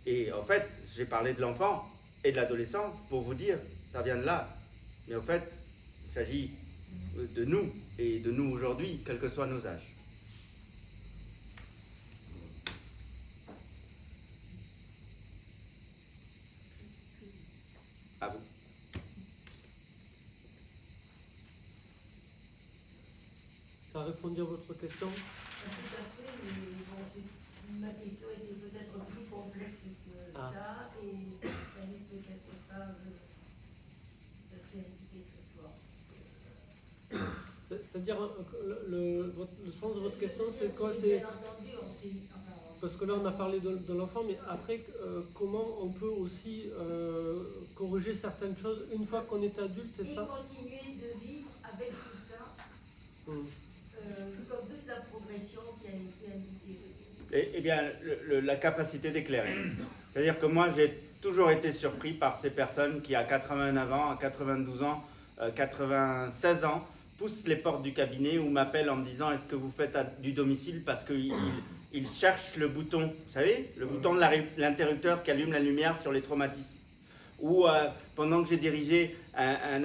Et en fait, j'ai parlé de l'enfant et de l'adolescent pour vous dire, ça vient de là. Mais en fait, il s'agit de nous et de nous aujourd'hui, quels que soient nos âges. À vous. Ça a répondu à votre question? Tout à fait, mais bon, ma question était peut-être plus complexe que ça, et ça n'est peut-être pas de créativité ce soir. C'est-à-dire, le sens de votre question, c'est quoi? Bien entendu, Parce que là, on a parlé de l'enfant, mais après, comment on peut aussi corriger certaines choses une fois qu'on est adulte, c'est ça? Et continuer de vivre avec tout ça, comme toute la progression qui a été indiquée. Eh bien, la capacité d'éclairer. C'est-à-dire que moi, j'ai toujours été surpris par ces personnes qui, à 89 ans, à 92 ans, 96 ans, poussent les portes du cabinet ou m'appellent en me disant « Est-ce que vous faites du domicile ?» parce qu'ils cherchent le bouton, vous savez, le bouton de l'interrupteur qui allume la lumière sur les traumatismes. Ou pendant que j'ai dirigé un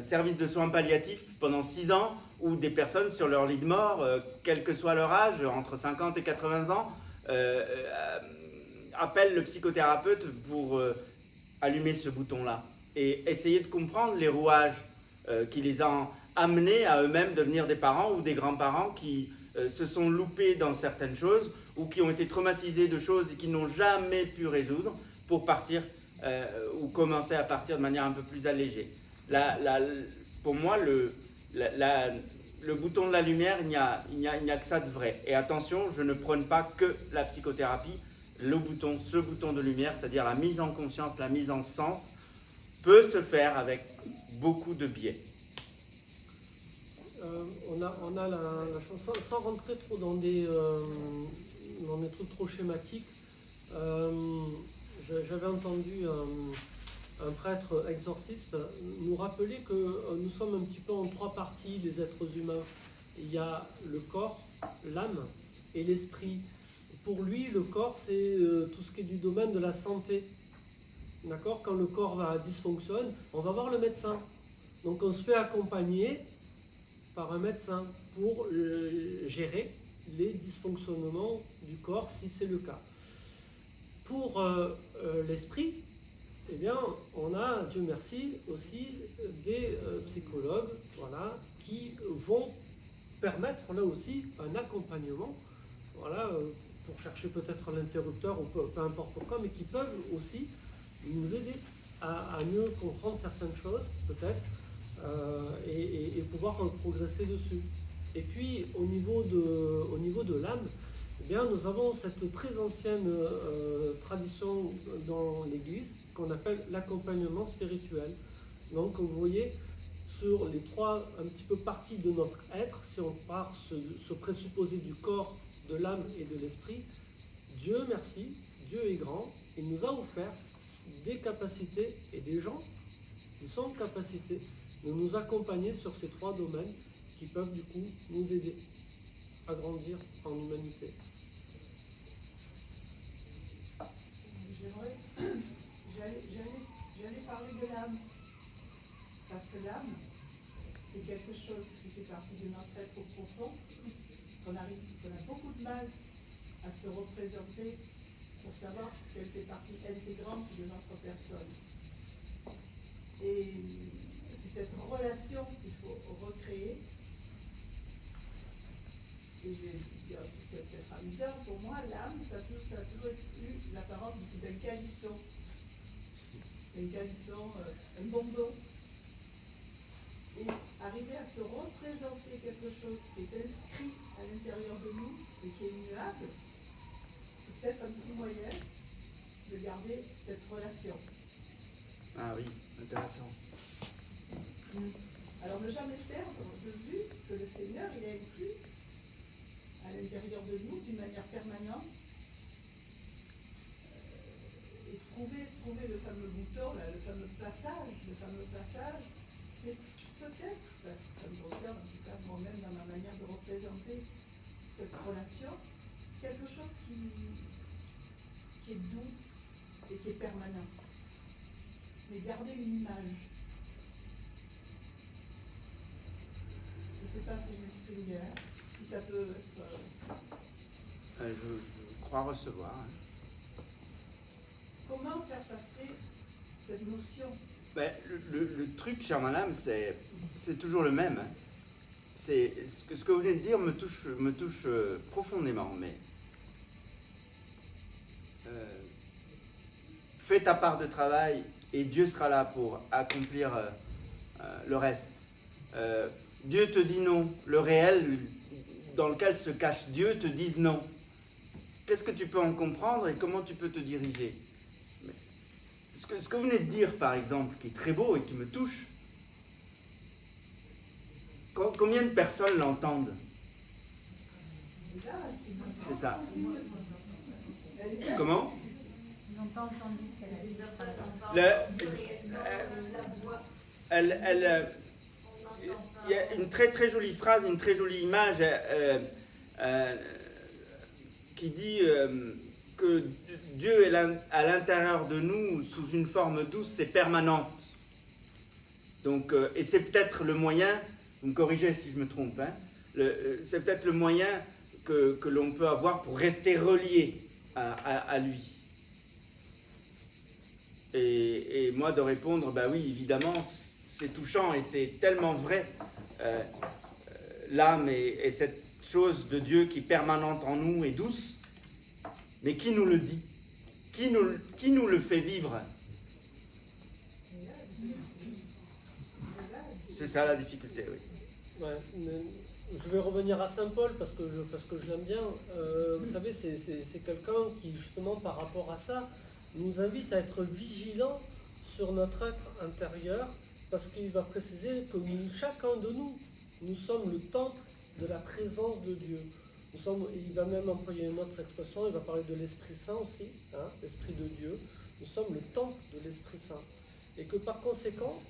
service de soins palliatifs pendant 6 ans, où des personnes sur leur lit de mort, quel que soit leur âge, entre 50 et 80 ans, appellent le psychothérapeute pour allumer ce bouton-là et essayer de comprendre les rouages qui les ont amenés à eux-mêmes devenir des parents ou des grands-parents qui se sont loupés dans certaines choses ou qui ont été traumatisés de choses et qui n'ont jamais pu résoudre pour partir ou commencer à partir de manière un peu plus allégée. Pour moi, le bouton de la lumière, il n'y a que ça de vrai. Et attention, je ne prône pas que la psychothérapie. Ce bouton de lumière, c'est-à dire la mise en conscience, la mise en sens, peut se faire avec beaucoup de biais. On a la chance, sans rentrer trop dans des trucs trop schématiques, j'avais entendu un prêtre exorciste nous rappeler que nous sommes un petit peu en 3 parties, les êtres humains. Il y a le corps, l'âme et l'esprit. Pour lui, le corps, c'est tout ce qui est du domaine de la santé. D'accord? Quand le corps dysfonctionne, on va voir le médecin. Donc on se fait accompagner par un médecin pour gérer les dysfonctionnements du corps, si c'est le cas. Pour l'esprit, eh bien, on a, Dieu merci, aussi des psychologues, voilà, qui vont permettre là aussi un accompagnement, voilà, pour chercher peut-être l'interrupteur ou peu importe pourquoi, mais qui peuvent aussi nous aider à mieux comprendre certaines choses, peut-être, et pouvoir progresser dessus. Et puis, au niveau de l'âme, eh bien, nous avons cette très ancienne tradition dans l'Église qu'on appelle l'accompagnement spirituel. Donc, vous voyez, sur les 3 un petit peu parties de notre être, si on part se présupposer du corps, de l'âme et de l'esprit, Dieu merci, Dieu est grand, il nous a offert des capacités et des gens qui sont en capacité de nous accompagner sur ces 3 domaines qui peuvent du coup nous aider à grandir en humanité. J'allais parler de l'âme, parce que l'âme, c'est quelque chose qui fait partie de notre être profond, qu'on a beaucoup de mal à se représenter pour savoir qu'elle fait partie intégrante de notre personne. Et c'est cette relation qu'il faut recréer. Et je vais dire peut-être amusant, pour moi, l'âme, ça a toujours eu l'apparence d'un calisson. Un calisson, un bonbon. Et arriver à se représenter quelque chose qui est inscrit à l'intérieur de nous et qui est immuable, c'est peut-être un petit moyen de garder cette relation. Ah oui, intéressant. Alors ne jamais perdre de vue que le Seigneur, il est inclus à l'intérieur de nous d'une manière permanente. Et trouver le fameux bouton, là, le fameux passage, c'est peut-être, ça me concerne en tout cas moi-même dans ma manière de représenter cette relation, quelque chose qui est doux et qui est permanent. Mais garder une image. Je ne sais pas si je m'exprime bien, si ça peut être... Je crois recevoir. Hein. Comment faire passer cette notion? Ben, le truc, cher madame, c'est toujours le même. Hein. Ce que vous venez de dire me touche profondément, mais fais ta part de travail et Dieu sera là pour accomplir le reste. Dieu te dit non, le réel dans lequel se cache Dieu te dit non. Qu'est-ce que tu peux en comprendre et comment tu peux te diriger? Ce que vous venez de dire, par exemple, qui est très beau et qui me touche, combien de personnes l'entendent? C'est ça. Comment? Ils n'ont pas entendu ce qu'elle a dit. Il y a une très très jolie phrase, une très jolie image qui dit que Dieu est à l'intérieur de nous sous une forme douce, c'est permanente. Donc, et c'est peut-être le moyen, vous me corrigez si je me trompe, hein, c'est peut-être le moyen que l'on peut avoir pour rester relié à lui. Et moi de répondre, bah oui, évidemment, c'est touchant et c'est tellement vrai. L'âme est cette chose de Dieu qui est permanente en nous et douce, mais qui nous le dit? Qui nous le fait vivre? C'est ça la difficulté, oui. Ouais, je vais revenir à Saint Paul parce que je l'aime bien. Vous savez, c'est quelqu'un qui, justement, par rapport à ça, nous invite à être vigilants sur notre être intérieur, parce qu'il va préciser que chacun de nous sommes le temple de la présence de Dieu. Il va même employer une autre expression, il va parler de l'Esprit Saint aussi, hein, l'Esprit de Dieu. Nous sommes le temple de l'Esprit Saint. Et que par conséquent,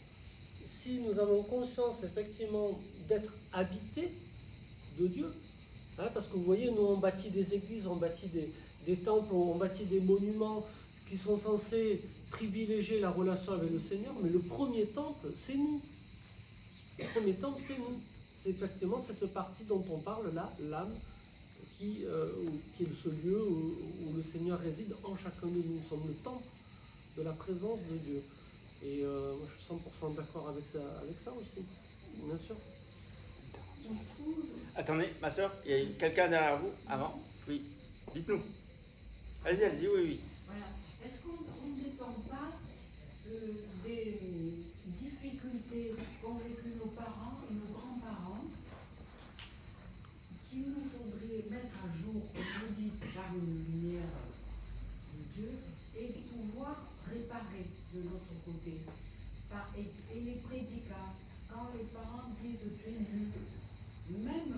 si nous avons conscience effectivement d'être habités de Dieu, hein, parce que vous voyez, nous on bâtit des églises, on bâtit des temples, on bâtit des monuments qui sont censés privilégier la relation avec le Seigneur, mais le premier temple, c'est nous. Le premier temple, c'est nous. C'est effectivement cette partie dont on parle là, l'âme, qui est ce lieu où le Seigneur réside en chacun de nous. Nous sommes le temple de la présence de Dieu. Et moi, je suis 100% d'accord avec ça aussi, bien sûr. Attendez, ma soeur, il y a quelqu'un derrière vous, avant? Oui, dites-nous. Allez-y, oui. Voilà. Est-ce qu'on ne dépend pas des difficultés qu'ont vécues nos parents et nos grands-parents, qu'il nous faudrait mettre à jour, comme vous dites, par une lumière de Dieu, et pouvoir réparer de l'autre côté? Et les prédicats, quand les parents disent tu es nul, même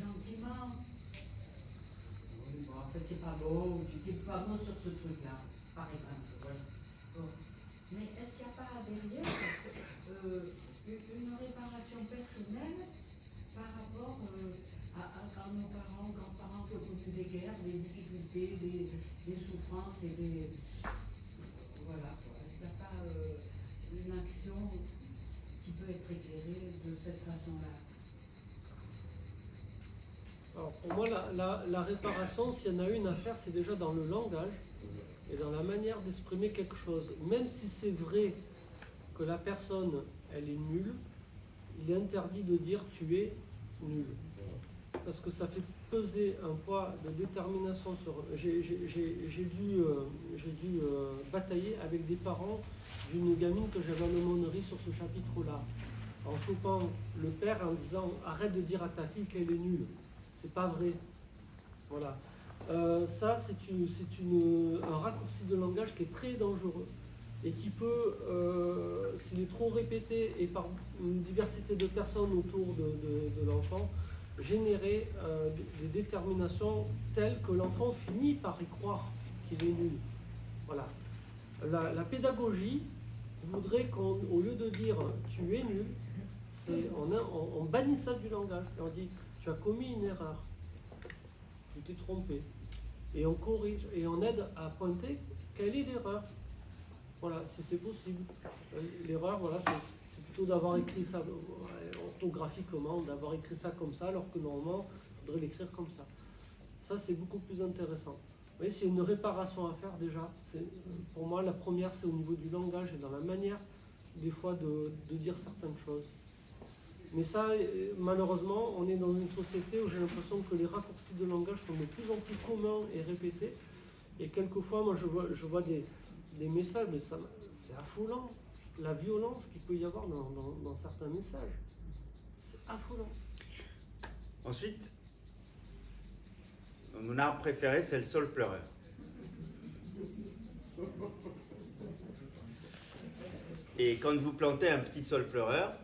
gentiment, oui, bon, en fait c'est pas beau, tu n'es pas bon sur ce truc-là, par exemple. Voilà. Bon. Mais est-ce qu'il n'y a pas derrière une réparation personnelle par rapport à nos parents, grands-parents qui ont connu des guerres, des difficultés, des souffrances et des... Voilà. Est-ce qu'il n'y a pas une action qui peut être éclairée de cette façon-là? Alors pour moi, la réparation, s'il y en a une à faire, c'est déjà dans le langage et dans la manière d'exprimer quelque chose. Même si c'est vrai que la personne, elle est nulle, il est interdit de dire tu es nul. Parce que ça fait peser un poids de détermination sur... J'ai dû batailler avec des parents d'une gamine que j'avais en aumônerie sur ce chapitre-là. en chopant le père en disant arrête de dire à ta fille qu'elle est nulle. C'est pas vrai. Voilà. Ça, c'est un raccourci de langage qui est très dangereux et qui peut, s'il est trop répété et par une diversité de personnes autour de l'enfant, générer des déterminations telles que l'enfant finit par y croire qu'il est nul. Voilà. La pédagogie voudrait qu'au lieu de dire tu es nul, on bannit ça du langage. Et on dit tu as commis une erreur, tu t'es trompé. Et on corrige et on aide à pointer quelle est l'erreur. Voilà, si c'est possible. L'erreur, voilà, c'est plutôt d'avoir écrit ça orthographiquement, d'avoir écrit ça comme ça, alors que normalement, il faudrait l'écrire comme ça. Ça, c'est beaucoup plus intéressant. Vous voyez, c'est une réparation à faire déjà. Pour moi, la première, c'est au niveau du langage et dans la manière, des fois, de dire certaines choses. Mais ça, malheureusement, on est dans une société où j'ai l'impression que les raccourcis de langage sont de plus en plus communs et répétés. Et quelquefois, moi, je vois des messages, mais c'est affolant. La violence qu'il peut y avoir dans certains messages. C'est affolant. Ensuite, mon arbre préféré, c'est le saule pleureur. Et quand vous plantez un petit saule pleureur,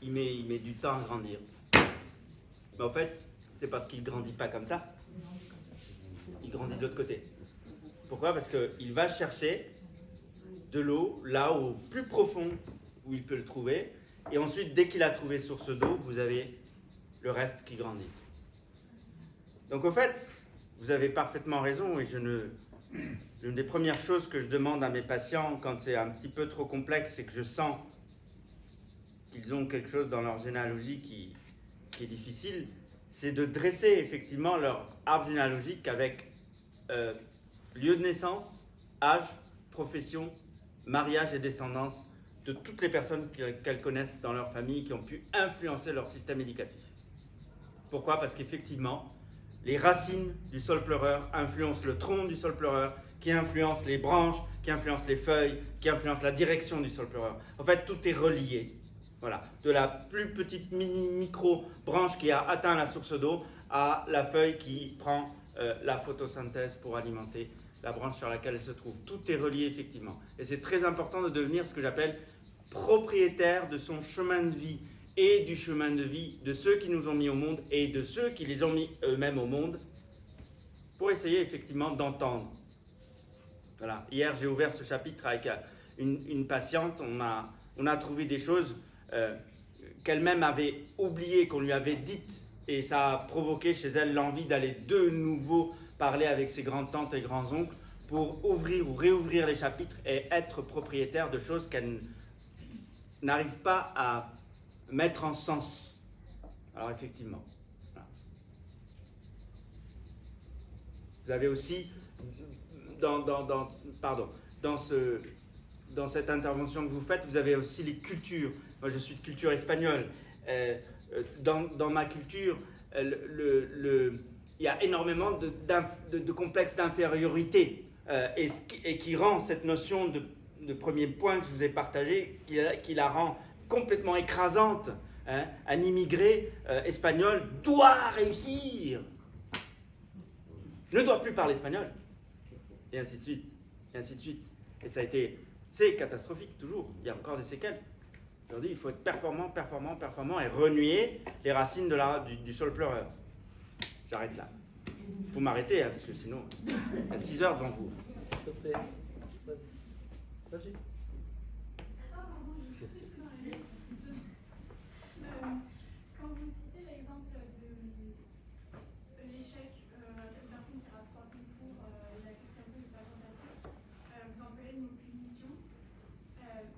il met du temps à grandir. Mais en fait, c'est parce qu'il ne grandit pas comme ça. Il grandit de l'autre côté. Pourquoi? Parce qu'il va chercher de l'eau là au plus profond où il peut le trouver. Et ensuite, dès qu'il a trouvé source d'eau, vous avez le reste qui grandit. Donc en fait, vous avez parfaitement raison. Et l'une des premières choses que je demande à mes patients quand c'est un petit peu trop complexe, c'est que je sens qu'ils ont quelque chose dans leur généalogie qui est difficile, c'est de dresser effectivement leur arbre généalogique avec lieu de naissance, âge, profession, mariage et descendance de toutes les personnes qu'elles connaissent dans leur famille qui ont pu influencer leur système éducatif. Pourquoi? Parce qu'effectivement, les racines du saule pleureur influencent le tronc du saule pleureur, qui influence les branches, qui influence les feuilles, qui influence la direction du saule pleureur. En fait, tout est relié. Voilà, de la plus petite micro-branche qui a atteint la source d'eau à la feuille qui prend la photosynthèse pour alimenter la branche sur laquelle elle se trouve. Tout est relié effectivement. Et c'est très important de devenir ce que j'appelle propriétaire de son chemin de vie et du chemin de vie de ceux qui nous ont mis au monde et de ceux qui les ont mis eux-mêmes au monde pour essayer effectivement d'entendre. Voilà. Hier, j'ai ouvert ce chapitre avec une patiente. On a trouvé des choses qu'elle-même avait oubliées, qu'on lui avait dites, et ça a provoqué chez elle l'envie d'aller de nouveau parler avec ses grandes-tantes et grands-oncles pour ouvrir ou réouvrir les chapitres et être propriétaire de choses qu'elle n'arrive pas à mettre en sens. Alors effectivement. Voilà. Vous avez aussi, dans cette intervention que vous faites, vous avez aussi les cultures. Moi, je suis de culture espagnole. Dans ma culture, il y a énormément de complexes d'infériorité et qui rend cette notion de premier point que je vous ai partagé, qui la rend complètement écrasante. Hein. Un immigré espagnol doit réussir, ne doit plus parler espagnol, et ainsi de suite, et ainsi de suite. Et c'est catastrophique toujours, il y a encore des séquelles. Aujourd'hui, il faut être performant, performant, performant et renier les racines du saule pleureur. J'arrête là. Il faut m'arrêter, hein, parce que sinon, il y a 6 heures devant vous. S'il te plaît. Vas-y. Quand vous citez l'exemple de l'échec de la personne qui rate 3 concours et la question que pas remplacée, vous en parlez de nos punitions.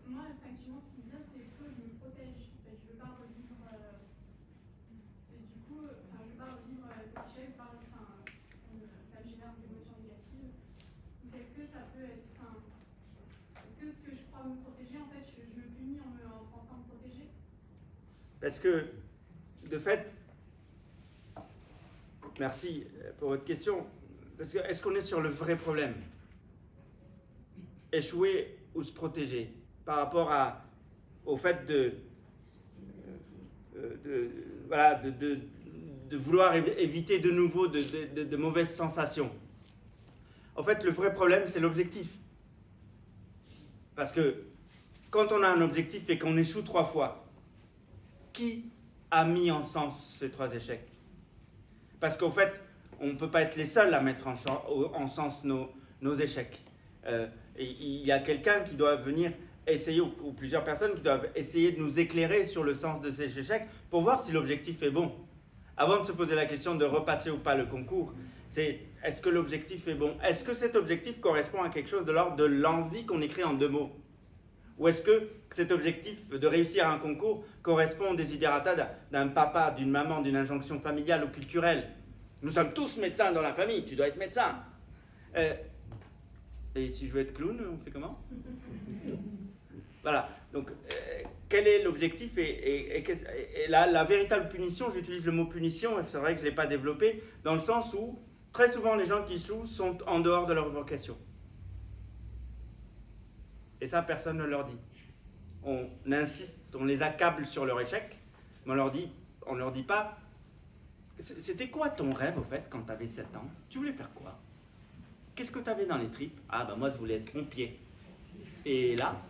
Moi, instinctivement, ce qui me vient, c'est que je me protège. Je ne veux pas revivre. Du coup, je ne veux pas revivre cet échec. Ça me génère des émotions négatives. Donc, est-ce que ça peut être. Est-ce que ce que je crois me protéger, en fait, je me punis en pensant me protéger? Parce que, de fait, merci pour votre question, parce que est-ce qu'on est sur le vrai problème? Échouer ou se protéger par rapport au fait voilà, de vouloir éviter de nouveau de mauvaises sensations. En fait, le vrai problème, c'est l'objectif. Parce que quand on a un objectif et qu'on échoue 3 fois, qui a mis en sens ces 3 échecs? Parce qu'en fait, on ne peut pas être les seuls à mettre en sens nos échecs. Et il y a quelqu'un qui doit venir essayer, ou plusieurs personnes qui doivent essayer de nous éclairer sur le sens de ces échecs pour voir si l'objectif est bon. Avant de se poser la question de repasser ou pas le concours, c'est est-ce que l'objectif est bon? Est-ce que cet objectif correspond à quelque chose de l'ordre de l'envie qu'on écrit en 2 mots? Ou est-ce que cet objectif de réussir un concours correspond aux desiderata d'un papa, d'une maman, d'une injonction familiale ou culturelle? Nous sommes tous médecins dans la famille, tu dois être médecin. Et si je veux être clown, on fait comment? Voilà, donc quel est l'objectif et la véritable punition, j'utilise le mot punition, et c'est vrai que je ne l'ai pas développé, dans le sens où très souvent les gens qui échouent sont en dehors de leur vocation. Et ça, personne ne leur dit. On insiste, on les accable sur leur échec, mais on leur dit pas, c'était quoi ton rêve au fait quand tu avais 7 ans? Tu voulais faire quoi? Qu'est-ce que tu avais dans les tripes? Ah bah moi je voulais être pompier. Et là,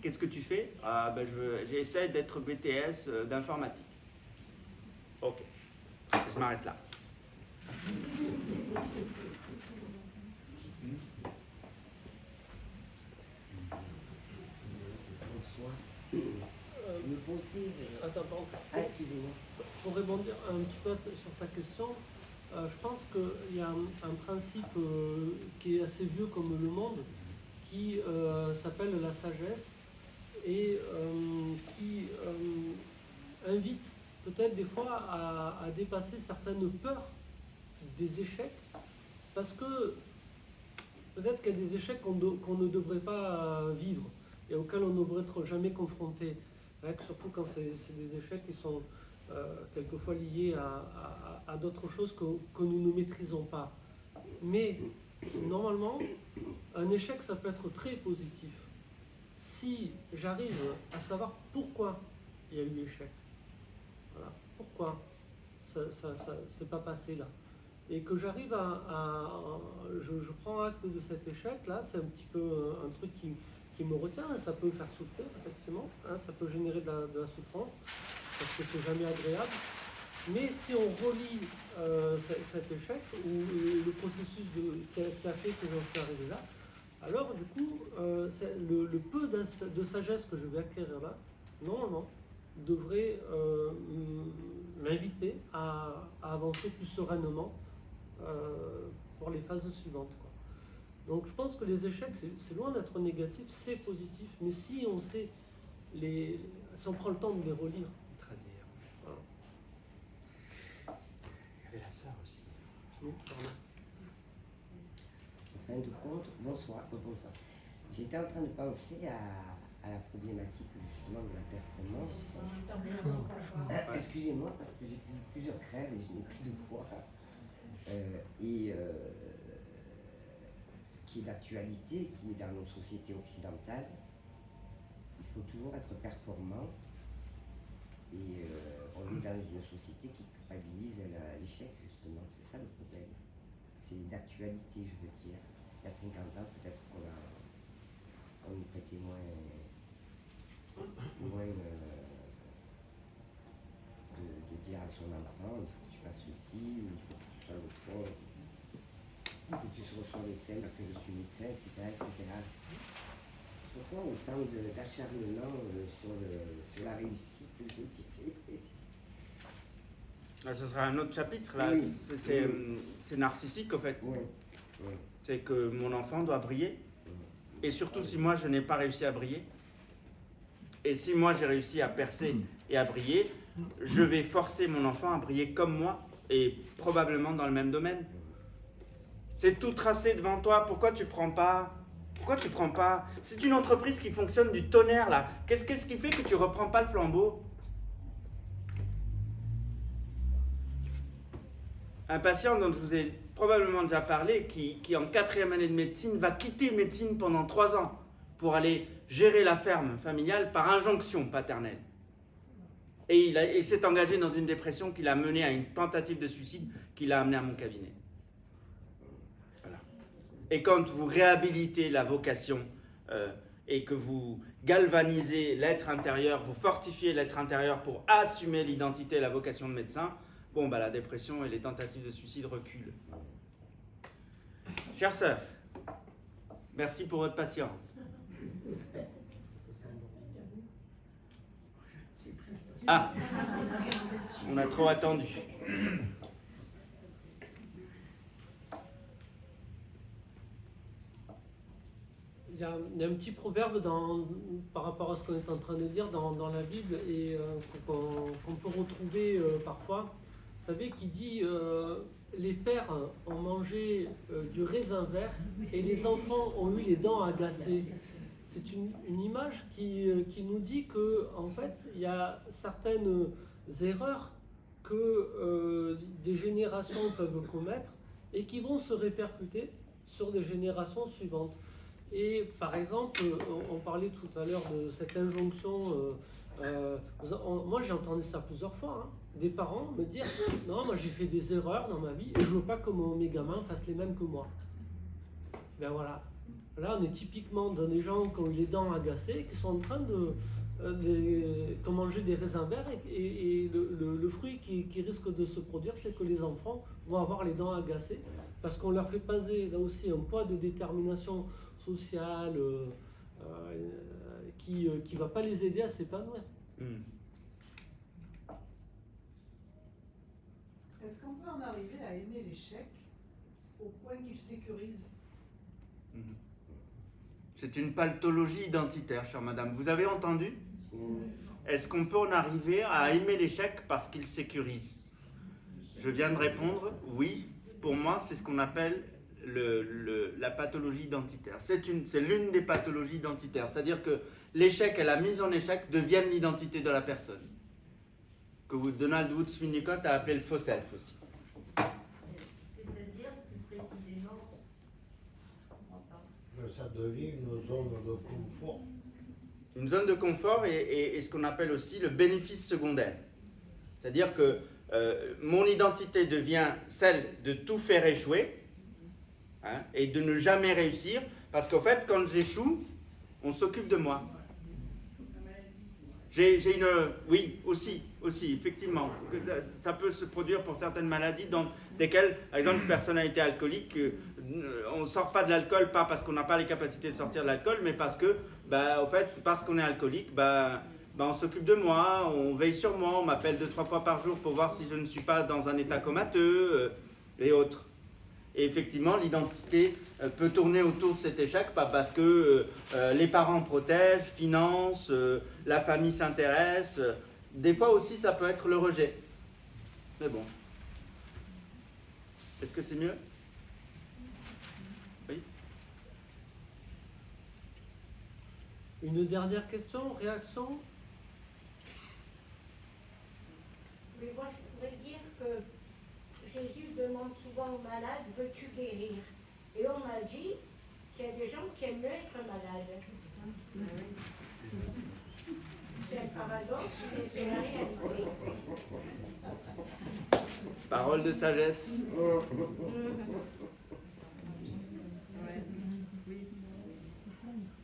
qu'est-ce que tu fais? Ah bah j'essaie d'être BTS d'informatique. Ok, je m'arrête là. Bonsoir. Je me posais. Attends, pardon. Ah, excusez-moi. Pour répondre un petit peu sur ta question, je pense qu'il y a un principe qui est assez vieux comme le monde, qui s'appelle la sagesse et qui invite peut-être des fois à dépasser certaines peurs des échecs, parce que peut-être qu'il y a des échecs qu'on ne devrait pas vivre et auxquels on ne devrait être jamais confronté, hein, surtout quand c'est des échecs qui sont quelquefois liés à d'autres choses que nous ne maîtrisons pas. Mais normalement, un échec, ça peut être très positif. Si j'arrive à savoir pourquoi il y a eu échec, voilà, pourquoi ça s'est pas passé là, et que j'arrive je prends acte de cet échec-là, c'est un petit peu un truc qui me retient, et ça peut faire souffrir, effectivement, hein, ça peut générer de la souffrance, parce que c'est jamais agréable. Mais si on relie cet échec, ou le processus qui a fait que j'en suis arrivé là, alors du coup, le peu de sagesse que je vais acquérir là, normalement, devrait m'inviter à avancer plus sereinement pour les phases suivantes, quoi. Donc je pense que les échecs, c'est loin d'être négatif, c'est positif. Mais si on sait si on prend le temps de les relire. Voilà. Il y avait la sœur aussi. Oui, pardon. En fin de compte, bonsoir. J'étais en train de penser à la problématique justement de la performance. Excusez-moi parce que j'ai eu plusieurs crèves et je n'ai plus de voix. Qui est d'actualité, qui est dans nos sociétés occidentales. Il faut toujours être performant. Et on est dans une société qui culpabilise l'échec, justement. C'est ça le problème. C'est d'actualité, je veux dire. Il y a 50 ans, peut-être qu'on nous prêtait moins de dire à son enfant, il faut que tu fasses ceci, il faut que tu sois médecin, que tu sois médecin parce que je suis médecin, etc. Pourquoi autant d'acharnement sur la réussite, je dirais? Ce sera un autre chapitre, là. Oui. C'est narcissique, en fait. Oui. C'est que mon enfant doit briller. Et surtout, si moi, je n'ai pas réussi à briller, et si moi, j'ai réussi à percer et à briller, je vais forcer mon enfant à briller comme moi, et probablement dans le même domaine. C'est tout tracé devant toi. Pourquoi tu prends pas? C'est une entreprise qui fonctionne du tonnerre, là. Qu'est-ce qui fait que tu reprends pas le flambeau? Un patient dont je vous ai probablement déjà parlé, qui en 4e année de médecine, va quitter médecine pendant 3 ans pour aller gérer la ferme familiale par injonction paternelle. Et il s'est engagé dans une dépression qui l'a mené à une tentative de suicide qui l'a amené à mon cabinet. Voilà. Et quand vous réhabilitez la vocation et que vous galvanisez l'être intérieur, vous fortifiez l'être intérieur pour assumer l'identité et la vocation de médecin, bon, bah, la dépression et les tentatives de suicide reculent. Chère sœur, merci pour votre patience. Ah, on a trop attendu. Il y a un petit proverbe par rapport à ce qu'on est en train de dire dans la Bible et qu'on peut retrouver parfois. Vous savez, qui dit les pères ont mangé du raisin vert et les enfants ont eu les dents agacées. C'est une image qui nous dit que en fait, il y a certaines erreurs que des générations peuvent commettre et qui vont se répercuter sur des générations suivantes. Et par exemple, on parlait tout à l'heure de cette injonction. Moi, j'ai entendu ça plusieurs fois. Hein, des parents me dire non, moi j'ai fait des erreurs dans ma vie et je veux pas que mes gamins fassent les mêmes que moi. Ben voilà. Là, on est typiquement dans des gens qui ont eu les dents agacées, qui sont en train de manger des raisins verts et le fruit qui risque de se produire, c'est que les enfants vont avoir les dents agacées parce qu'on leur fait peser là aussi un poids de détermination sociale qui ne va pas les aider à s'épanouir. Est-ce qu'on peut en arriver à aimer l'échec au point qu'il sécurise? C'est une pathologie identitaire, chère madame. Vous avez entendu? Est-ce qu'on peut en arriver à aimer l'échec parce qu'il sécurise? Je viens de répondre, oui. Pour moi, c'est ce qu'on appelle la pathologie identitaire. C'est l'une des pathologies identitaires. C'est-à-dire que l'échec et la mise en échec deviennent l'identité de la personne. Que Donald Woods Winnicott a appelé le faux self aussi. C'est-à-dire, plus précisément, je comprends pas. Ça devient une zone de confort. Une zone de confort et ce qu'on appelle aussi le bénéfice secondaire. C'est-à-dire que mon identité devient celle de tout faire échouer, hein, et de ne jamais réussir, parce qu'en fait, quand j'échoue, on s'occupe de moi. Oui, aussi, effectivement. Ça peut se produire pour certaines maladies dans desquelles, par exemple, une personne a été alcoolique, on ne sort pas de l'alcool, pas parce qu'on n'a pas les capacités de sortir de l'alcool, mais parce que, en fait, parce qu'on est alcoolique, on s'occupe de moi, on veille sur moi, on m'appelle 2-3 fois par jour pour voir si je ne suis pas dans un état comateux, et autres. Et effectivement, l'identité peut tourner autour de cet échec, pas parce que les parents protègent, financent, la famille s'intéresse. Des fois aussi, ça peut être le rejet. Mais bon. Est-ce que c'est mieux? Oui. Une dernière question, réaction? Mais moi, je voudrais dire que Jésus demande souvent aux malades, veux-tu guérir? Et on m'a dit qu'il y a des gens qui aiment mieux être malades. C'est un paradoxe, mais c'est la réalité. Parole de sagesse.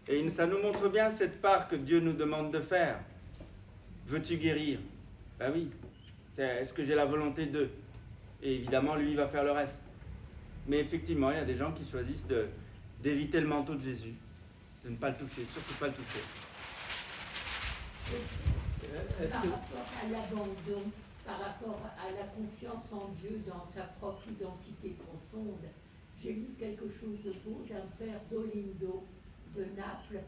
Et ça nous montre bien cette part que Dieu nous demande de faire. Veux-tu guérir? Ben oui. Est-ce que j'ai la volonté de? Et évidemment, lui, il va faire le reste. Mais effectivement, il y a des gens qui choisissent d'éviter le manteau de Jésus, de ne pas le toucher, surtout pas le toucher. Est-ce Par que... rapport à l'abandon, par rapport à la confiance en Dieu dans sa propre identité profonde, j'ai lu quelque chose de beau d'un père d'Olindo de Naples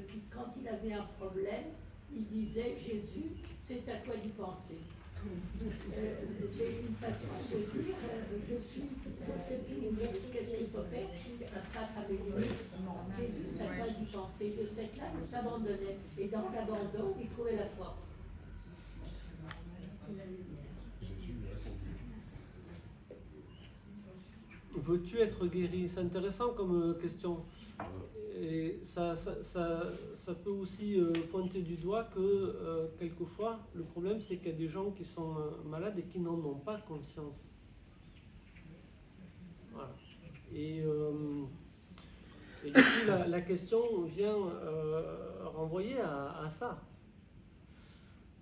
qui, quand il avait un problème, il disait « Jésus, c'est à toi d'y penser ». C'est une façon de se dire je sais plus qu'est-ce qu'il faut faire face à mes limites. Jésus, c'est à toi d'y penser. De cette là, il s'abandonnait. Et dans l'abandon, il trouvait la force. Veux-tu être guéri? C'est intéressant comme question. Et ça peut aussi pointer du doigt que quelquefois, le problème c'est qu'il y a des gens qui sont malades et qui n'en ont pas conscience. Voilà. Et du coup, la question vient renvoyer à ça.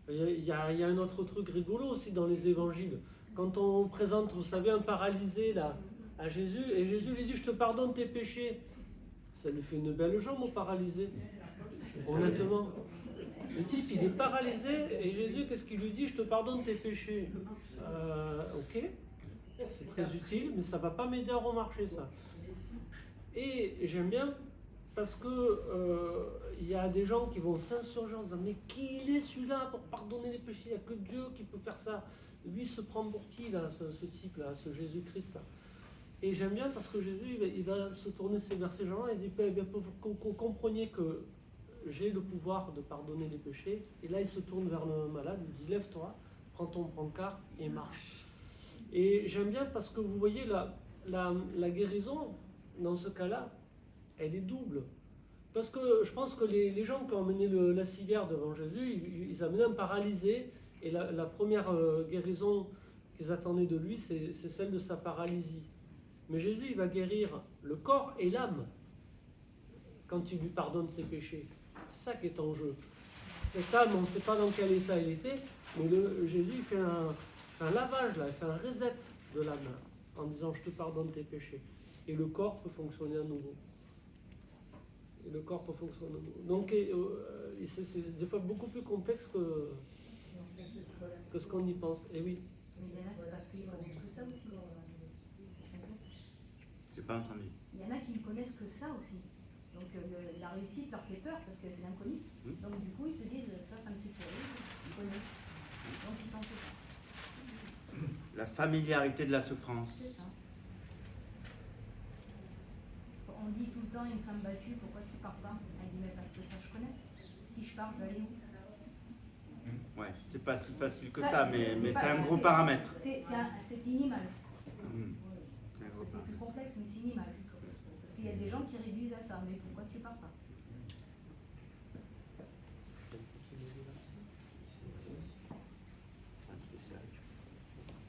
Il y a un autre truc rigolo aussi dans les évangiles. Quand on présente, vous savez, un paralysé là, à Jésus, et Jésus lui dit « Je te pardonne tes péchés ». Ça lui fait une belle jambe au paralysé, honnêtement. Le type, il est paralysé, et Jésus, qu'est-ce qu'il lui dit? Je te pardonne tes péchés. Ok, c'est très utile, mais ça ne va pas m'aider à remarcher, ça. Et j'aime bien, parce que il y a des gens qui vont s'insurger en disant « Mais qui il est celui-là pour pardonner les péchés? Il n'y a que Dieu qui peut faire ça. » Lui se prend pour qui, là, ce type-là, ce Jésus-Christ-là? Et j'aime bien parce que Jésus, il va se tourner vers ces gens-là et dit pour que vous compreniez que j'ai le pouvoir de pardonner les péchés. Et là, il se tourne vers le malade, il dit lève-toi, prends ton brancard et marche. Et j'aime bien parce que vous voyez, la guérison, dans ce cas-là, elle est double. Parce que je pense que les gens qui ont amené la civière devant Jésus, ils amenaient un paralysé. Et la première guérison qu'ils attendaient de lui, c'est celle de sa paralysie. Mais Jésus, il va guérir le corps et l'âme quand il lui pardonne ses péchés. C'est ça qui est en jeu. Cette âme, on ne sait pas dans quel état elle était, mais Jésus il fait un lavage, là, il fait un reset de l'âme en disant « Je te pardonne tes péchés ». Et le corps peut fonctionner à nouveau. Et le corps peut fonctionner à nouveau. Donc, c'est des fois beaucoup plus complexe que ce qu'on y pense. Et oui. Mais il y en a, c'est parce qu'ils connaissent que ça aussi. J'ai pas entendu. Il y en a qui ne connaissent que ça aussi. Donc la réussite leur fait peur parce que c'est l'inconnu. Donc du coup, ils se disent ça me sécurise, je connais. Donc ils tentent pas. La familiarité de la souffrance. C'est ça. On dit tout le temps une femme battue, pourquoi tu pars pas? Elle dit mais parce que ça je connais. Si je pars, je vais aller où? Ouais, c'est pas si facile que ça, mais pas- c'est un gros paramètre. C'est une image. Mmh. Parce que c'est plus complexe, mais c'est une image. Parce qu'il y a des gens qui réduisent à ça, mais pourquoi tu pars pas?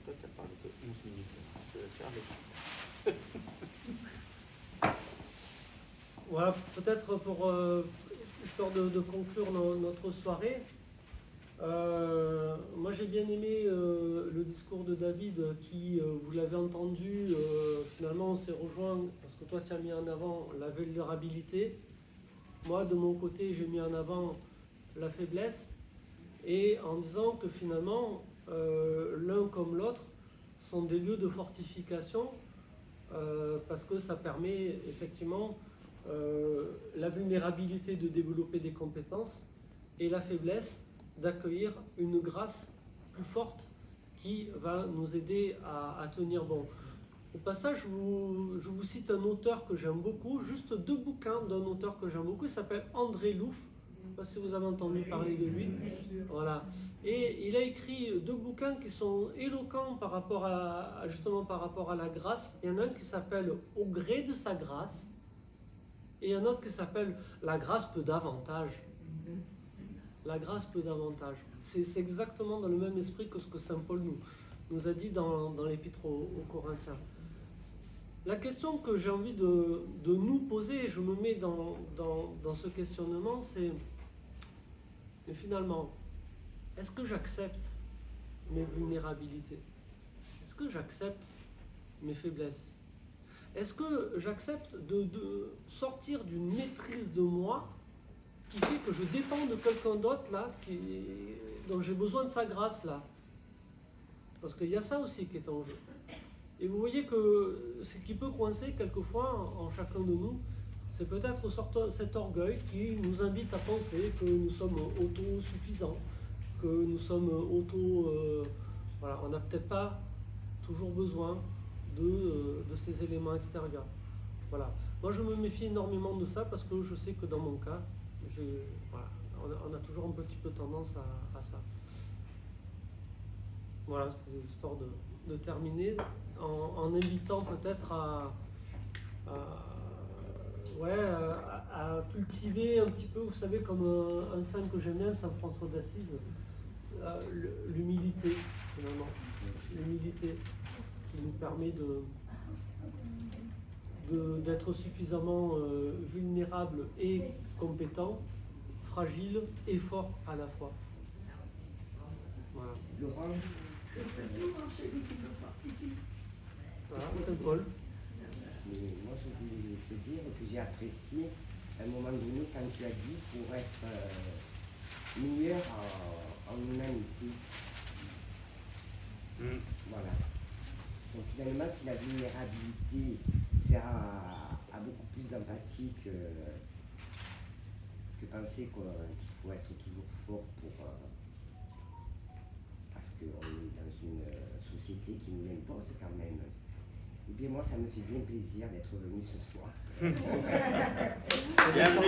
Toi, tu as parlé de 11 minutes. Je vais faire avec. Voilà, peut-être pour histoire de conclure notre soirée. Moi j'ai bien aimé le discours de David qui, vous l'avez entendu, finalement on s'est rejoint parce que toi tu as mis en avant la vulnérabilité. Moi de mon côté j'ai mis en avant la faiblesse et en disant que finalement l'un comme l'autre sont des lieux de fortification parce que ça permet effectivement la vulnérabilité de développer des compétences et la faiblesse d'accueillir une grâce plus forte qui va nous aider à tenir bon. Au passage, je vous cite un auteur que j'aime beaucoup, juste 2 bouquins d'un auteur que j'aime beaucoup, il s'appelle André Louf, je ne sais pas si vous avez entendu parler de lui. Voilà. Et il a écrit 2 bouquins qui sont éloquents par rapport justement par rapport à la grâce. Il y en a un qui s'appelle Au gré de sa grâce, et un autre qui s'appelle La grâce peut davantage. La grâce peut davantage. C'est exactement dans le même esprit que ce que Saint Paul nous a dit dans l'épître aux Corinthiens. La question que j'ai envie de nous poser, et je me mets dans ce questionnement, c'est mais finalement, est-ce que j'accepte mes vulnérabilités? Est-ce que j'accepte mes faiblesses? Est-ce que j'accepte de sortir d'une maîtrise de moi qui fait que je dépends de quelqu'un d'autre là, dont j'ai besoin de sa grâce là? Parce qu'il y a ça aussi qui est en jeu. Et vous voyez que ce qui peut coincer quelquefois en chacun de nous, c'est peut-être cet orgueil qui nous invite à penser que nous sommes autosuffisants, que nous sommes voilà, on n'a peut-être pas toujours besoin de ces éléments extérieurs. Voilà. Moi je me méfie énormément de ça parce que je sais que dans mon cas, voilà, on a toujours un petit peu tendance à ça. Voilà, c'est l'histoire de terminer en invitant peut-être Ouais, à cultiver un petit peu, vous savez, comme un saint que j'aime bien, Saint François d'Assise, l'humilité, finalement. L'humilité qui nous permet d'être suffisamment vulnérable et compétent, fragile et fort à la fois. Voilà. Laurent, Voilà, Saint Paul. mais moi je voulais te dire que j'ai apprécié à un moment donné quand tu as dit pour être meilleur en humanité. Voilà. Donc finalement, si la vulnérabilité sert à beaucoup plus d'empathie que penser qu'il faut être toujours fort pour parce qu'on est dans une société qui nous l'impose quand même. Eh bien moi, ça me fait bien plaisir d'être venu ce soir. Bienvenue.